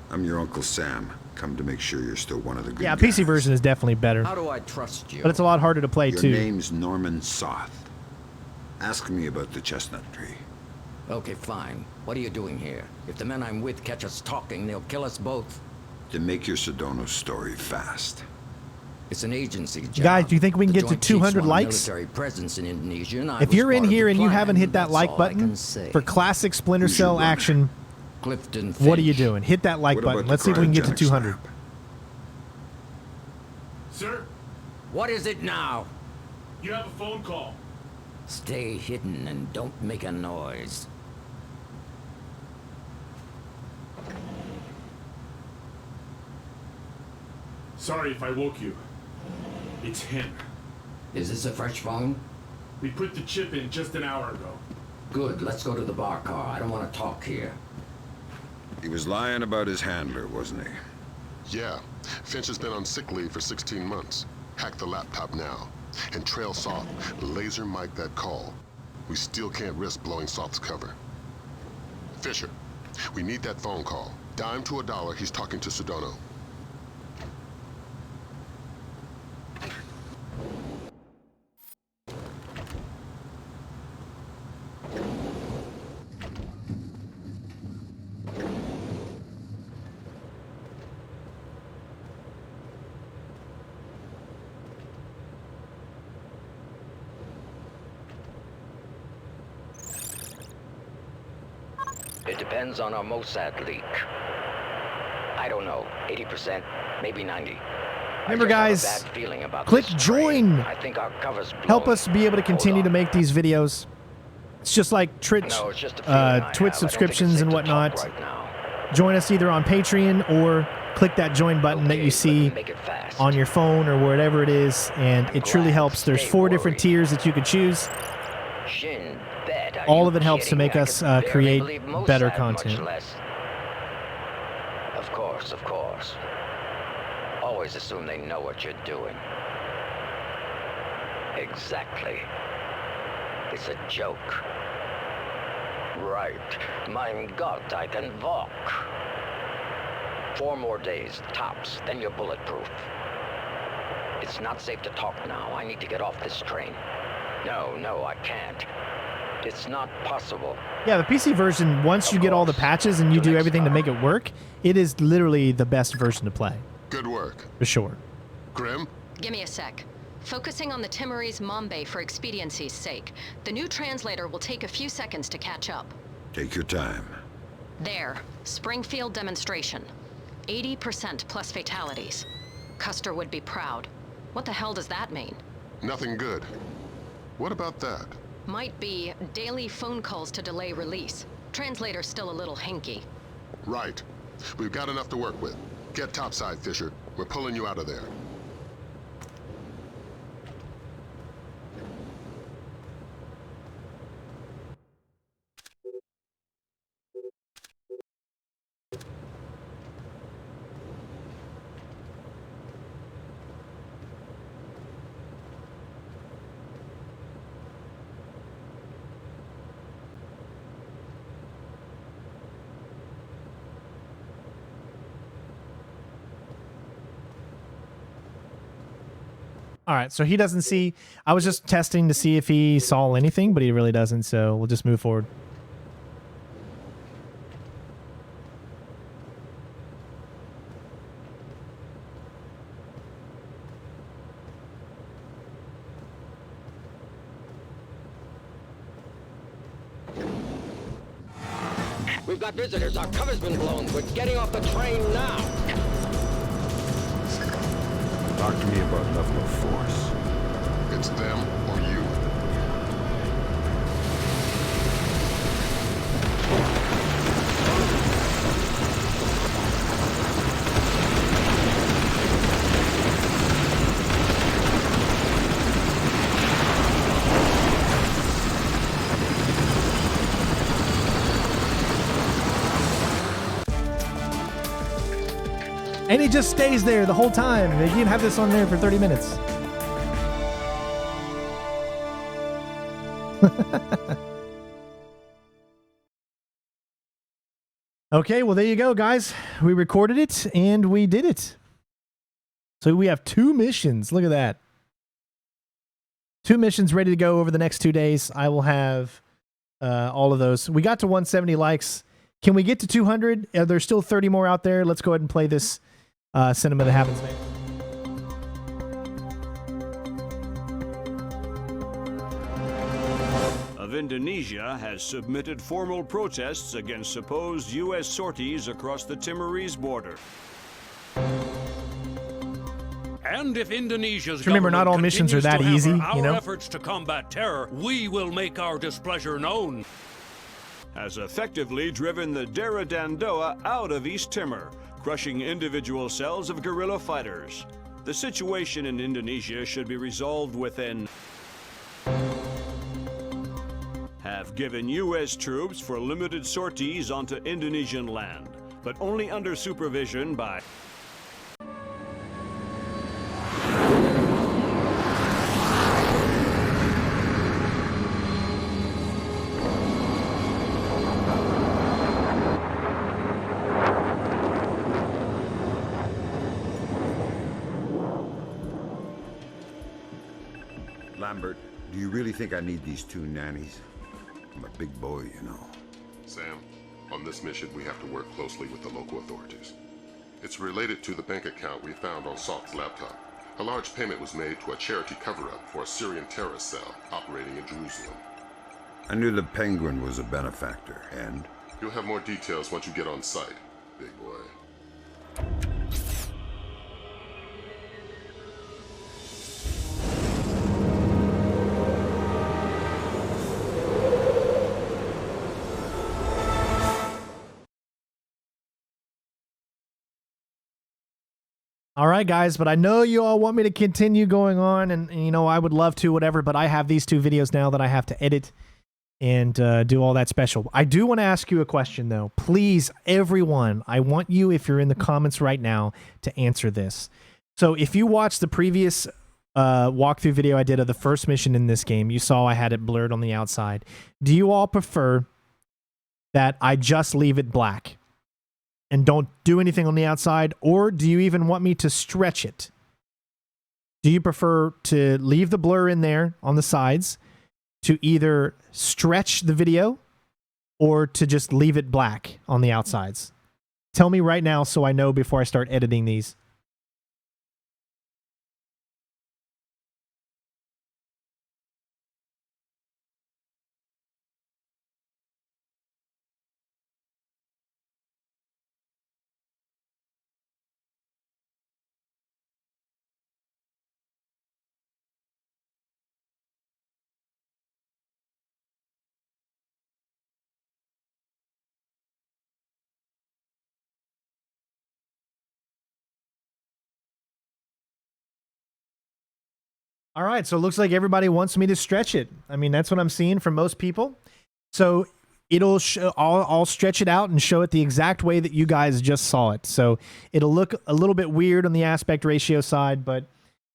Speaker 6: I'm your Uncle Sam. Come to make sure you're still one of the good
Speaker 1: Yeah,
Speaker 6: guys.
Speaker 1: PC version is definitely better.
Speaker 15: How do I trust you?
Speaker 1: But it's a lot harder to play,
Speaker 6: Your
Speaker 1: too.
Speaker 6: name's Norman Soth. Ask me about the chestnut tree.
Speaker 15: Okay, fine. What are you doing here? If the men I'm with catch us talking, they'll kill us both.
Speaker 6: Then make your Sedona story fast.
Speaker 15: It's an agency job.
Speaker 1: Guys, do you think we can
Speaker 15: The
Speaker 1: get to
Speaker 15: Joint Chiefs
Speaker 1: 200
Speaker 15: want
Speaker 1: likes?
Speaker 15: military presence in Indonesia, and I
Speaker 1: If
Speaker 15: was
Speaker 1: you're in
Speaker 15: part of
Speaker 1: here
Speaker 15: the
Speaker 1: and you
Speaker 15: plan,
Speaker 1: haven't hit that
Speaker 15: that's
Speaker 1: like
Speaker 15: all I can
Speaker 1: button
Speaker 15: say.
Speaker 1: for classic Splinter
Speaker 6: Who's your
Speaker 1: Cell
Speaker 6: runner?
Speaker 1: action,
Speaker 15: Clifton
Speaker 1: what are you
Speaker 15: Finch.
Speaker 1: doing? Hit that like
Speaker 6: What
Speaker 1: button.
Speaker 6: about
Speaker 1: Let's
Speaker 6: the
Speaker 1: see if we can get to
Speaker 6: cryogenic
Speaker 1: 200.
Speaker 6: snap?
Speaker 10: Sir,
Speaker 15: What is it now?
Speaker 10: you have a phone call.
Speaker 15: Stay hidden and don't make a noise.
Speaker 10: Sorry if I woke you. It's him.
Speaker 15: Is this a fresh phone?
Speaker 10: We put the chip in just an hour ago.
Speaker 15: Good, let's go to the bar car. I don't want to talk here.
Speaker 6: He was lying about his handler, wasn't he?
Speaker 3: Yeah. Finch has been on sick leave for 16 months. Hack the laptop now. And trail Soth. Laser mic that call. We still can't risk blowing Soth's cover. Fisher, we need that phone call. Dime to $1, he's talking to Sedona.
Speaker 15: It depends on our Mossad leak. I don't know, 80%, maybe 90.
Speaker 1: Remember, guys,
Speaker 15: I bad feeling about
Speaker 1: click
Speaker 15: this
Speaker 1: join.
Speaker 15: I think our cover's blown.
Speaker 1: Help us be able to continue to make these videos. It's just like Twitch subscriptions and whatnot. Join us either on Patreon or click that join button that you see on your phone or wherever it is, and it truly helps. There's 4 different tiers that you can choose. All of it helps to make us create better content.
Speaker 15: Of course. Always assume they know what you're doing. Exactly. It's a joke. Right. Mein Gott, I can walk. 4 more days, tops, then you're bulletproof. It's not safe to talk now. I need to get off this train. No, I can't. It's not possible.
Speaker 1: Yeah, the PC version, once you get all the patches and you do everything to make it work, it is literally the best version to play.
Speaker 3: Good work.
Speaker 1: For sure.
Speaker 3: Grim?
Speaker 7: Give me a sec. Focusing on the Timorese Mombay for expediency's sake. The new translator will take a few seconds to catch up.
Speaker 6: Take your time.
Speaker 7: There. Springfield demonstration. 80% plus fatalities. Custer would be proud. What the hell does that mean?
Speaker 3: Nothing good. What about that?
Speaker 7: Might be daily phone calls to delay release. Translator's still a little hinky.
Speaker 3: Right. We've got enough to work with. Get topside, Fisher. We're pulling you out of there.
Speaker 1: All right, so he doesn't see. I was just testing to see if he saw anything, but he really doesn't, so we'll just move forward.
Speaker 15: We've got visitors. Our cover's been blown. We're getting off the train now.
Speaker 6: Talk to me about level of force.
Speaker 3: It's them or you.
Speaker 1: And he just stays there the whole time. You can have this on there for 30 minutes. Okay, well, there you go, guys. We recorded it, and we did it. So we have 2 missions. Look at that. 2 missions ready to go over the next 2 days. I will have all of those. We got to 170 likes. Can we get to 200? There's still 30 more out there. Let's go ahead and play this cinema that happens next.
Speaker 2: Of Indonesia has submitted formal protests against supposed U.S. sorties across the Timorese border.
Speaker 5: And if Indonesia's
Speaker 1: remember, not all missions are that easy,
Speaker 5: you know. Efforts to combat terror, we will make our displeasure known.
Speaker 2: Has effectively driven the Dera Dandoa out of East Timor, crushing individual cells of guerrilla fighters. The situation in Indonesia should be resolved within. Have given U.S. troops for limited sorties onto Indonesian land, but only under supervision by.
Speaker 6: Lambert, do you really think I need these 2 nannies? I'm a big boy, you know.
Speaker 3: Sam, on this mission, we have to work closely with the local authorities. It's related to the bank account we found on Salt's laptop. A large payment was made to a charity cover-up for a Syrian terrorist cell operating in Jerusalem.
Speaker 6: I knew the Penguin was a benefactor, and?
Speaker 3: You'll have more details once you get on site, big boy.
Speaker 1: All right, guys, but I know you all want me to continue going on, and you know, I would love to, whatever, but I have these 2 videos now that I have to edit and do all that special. I do want to ask you a question, though. Please, everyone, I want you, if you're in the comments right now, to answer this. So if you watched the previous walkthrough video I did of the first mission in this game, you saw I had it blurred on the outside. Do you all prefer that I just leave it black and don't do anything on the outside, or do you even want me to stretch it? Do you prefer to leave the blur in there on the sides, to either stretch the video, or to just leave it black on the outsides? Tell me right now so I know before I start editing these. All right, so it looks like everybody wants me to stretch it. I mean, that's what I'm seeing from most people. So it'll I'll stretch it out and show it the exact way that you guys just saw it. So it'll look a little bit weird on the aspect ratio side, but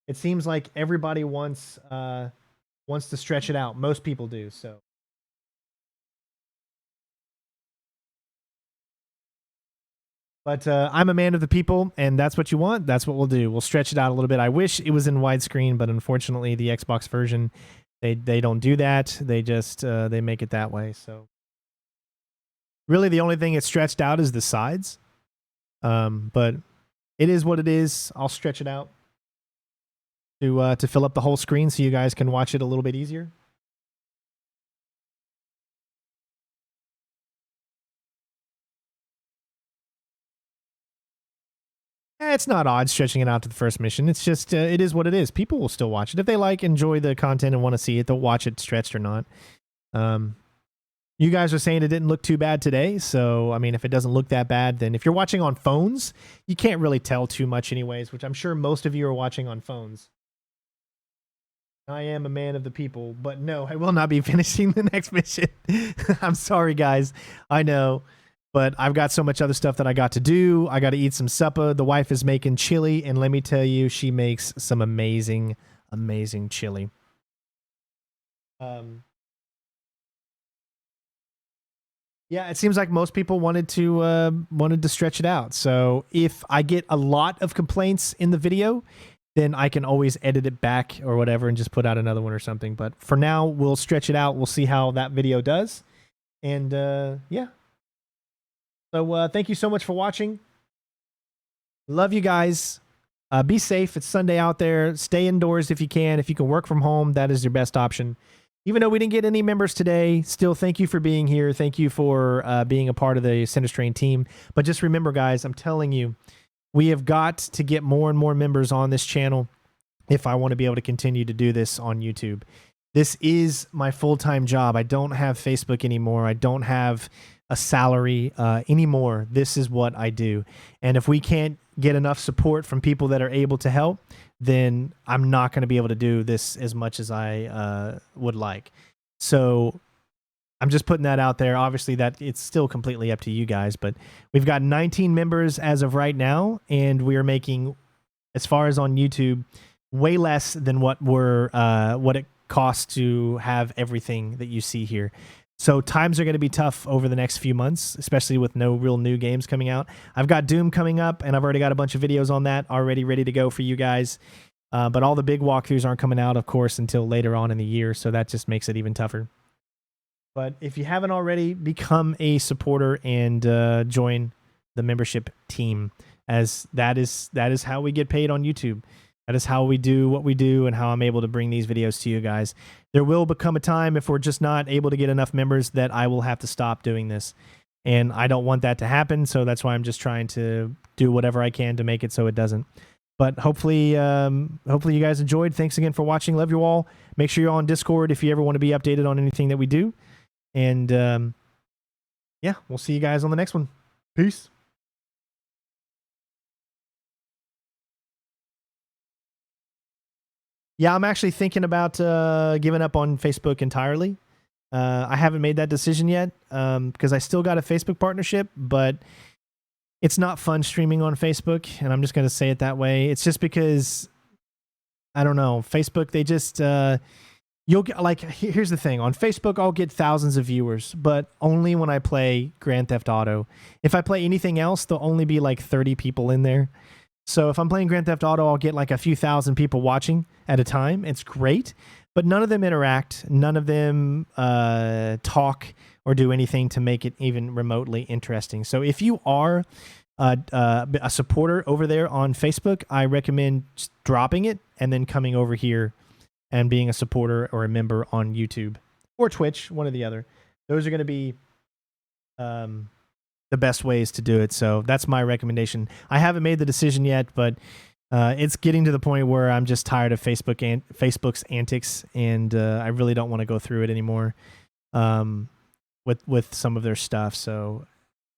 Speaker 1: it seems like everybody wants to stretch it out. Most people do. So. But I'm a man of the people, and that's what you want. That's what we'll do. We'll stretch it out a little bit. I wish it was in widescreen, but unfortunately, the Xbox version, they don't do that. They just they make it that way. So really, the only thing that's stretched out is the sides. But it is what it is. I'll stretch it out to fill up the whole screen so you guys can watch it a little bit easier. It's not odd stretching it out to the first mission. It's just, it is what it is. People will still watch it. If they enjoy the content and want to see it, they'll watch it stretched or not. You guys are saying it didn't look too bad today. So, I mean, if it doesn't look that bad, then if you're watching on phones, you can't really tell too much anyways, which I'm sure most of you are watching on phones. I am a man of the people, but no, I will not be finishing the next mission. I'm sorry, guys. I know. But I've got so much other stuff that I got to do. I got to eat some supper. The wife is making chili, and let me tell you, she makes some amazing, amazing chili. Yeah, it seems like most people wanted to stretch it out. So if I get a lot of complaints in the video, then I can always edit it back or whatever and just put out another one or something. But for now, we'll stretch it out. We'll see how that video does. And yeah. So thank you so much for watching. Love you guys. Be safe. It's Sunday out there. Stay indoors if you can. If you can work from home, that is your best option. Even though we didn't get any members today, still thank you for being here. Thank you for being a part of the CenterStrain team. But just remember, guys, I'm telling you, we have got to get more and more members on this channel if I want to be able to continue to do this on YouTube. This is my full-time job. I don't have Facebook anymore. I don't have a salary anymore. This is what I do. And if we can't get enough support from people that are able to help, then I'm not going to be able to do this as much as I would like. So I'm just putting that out there. Obviously, that it's still completely up to you guys, but we've got 19 members as of right now, and we are making, as far as on YouTube, way less than what it costs to have everything that you see here. So times are going to be tough over the next few months, especially with no real new games coming out. I've got Doom coming up, and I've already got a bunch of videos on that already ready to go for you guys. But all the big walkthroughs aren't coming out, of course, until later on in the year, so that just makes it even tougher. But if you haven't already, become a supporter and join the membership team, as that is how we get paid on YouTube. That is how we do what we do and how I'm able to bring these videos to you guys. There will become a time, if we're just not able to get enough members, that I will have to stop doing this. and I don't want that to happen. So that's why I'm just trying to do whatever I can to make it so it doesn't. But hopefully you guys enjoyed. Thanks again for watching. Love you all. Make sure you're on Discord if you ever want to be updated on anything that we do. And yeah, we'll see you guys on the next one. Peace. Yeah, I'm actually thinking about giving up on Facebook entirely. I haven't made that decision yet because I still got a Facebook partnership, but it's not fun streaming on Facebook, and I'm just going to say it that way. It's just because, I don't know, Facebook, they just, you'll get, like, here's the thing. On Facebook, I'll get thousands of viewers, but only when I play Grand Theft Auto. If I play anything else, there'll only be like 30 people in there. So if I'm playing Grand Theft Auto, I'll get like a few thousand people watching at a time. It's great, but none of them interact. None of them talk or do anything to make it even remotely interesting. So if you are a supporter over there on Facebook, I recommend just dropping it and then coming over here and being a supporter or a member on YouTube or Twitch, one or the other. Those are going to be the best ways to do it. So that's my recommendation. I haven't made the decision yet, but it's getting to the point where I'm just tired of Facebook's antics, and I really don't want to go through it anymore with some of their stuff. So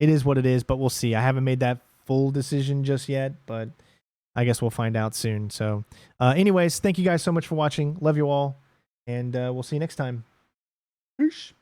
Speaker 1: it is what it is, but we'll see. I haven't made that full decision just yet, but I guess we'll find out soon. So anyways, thank you guys so much for watching. Love you all, and we'll see you next time. Peace.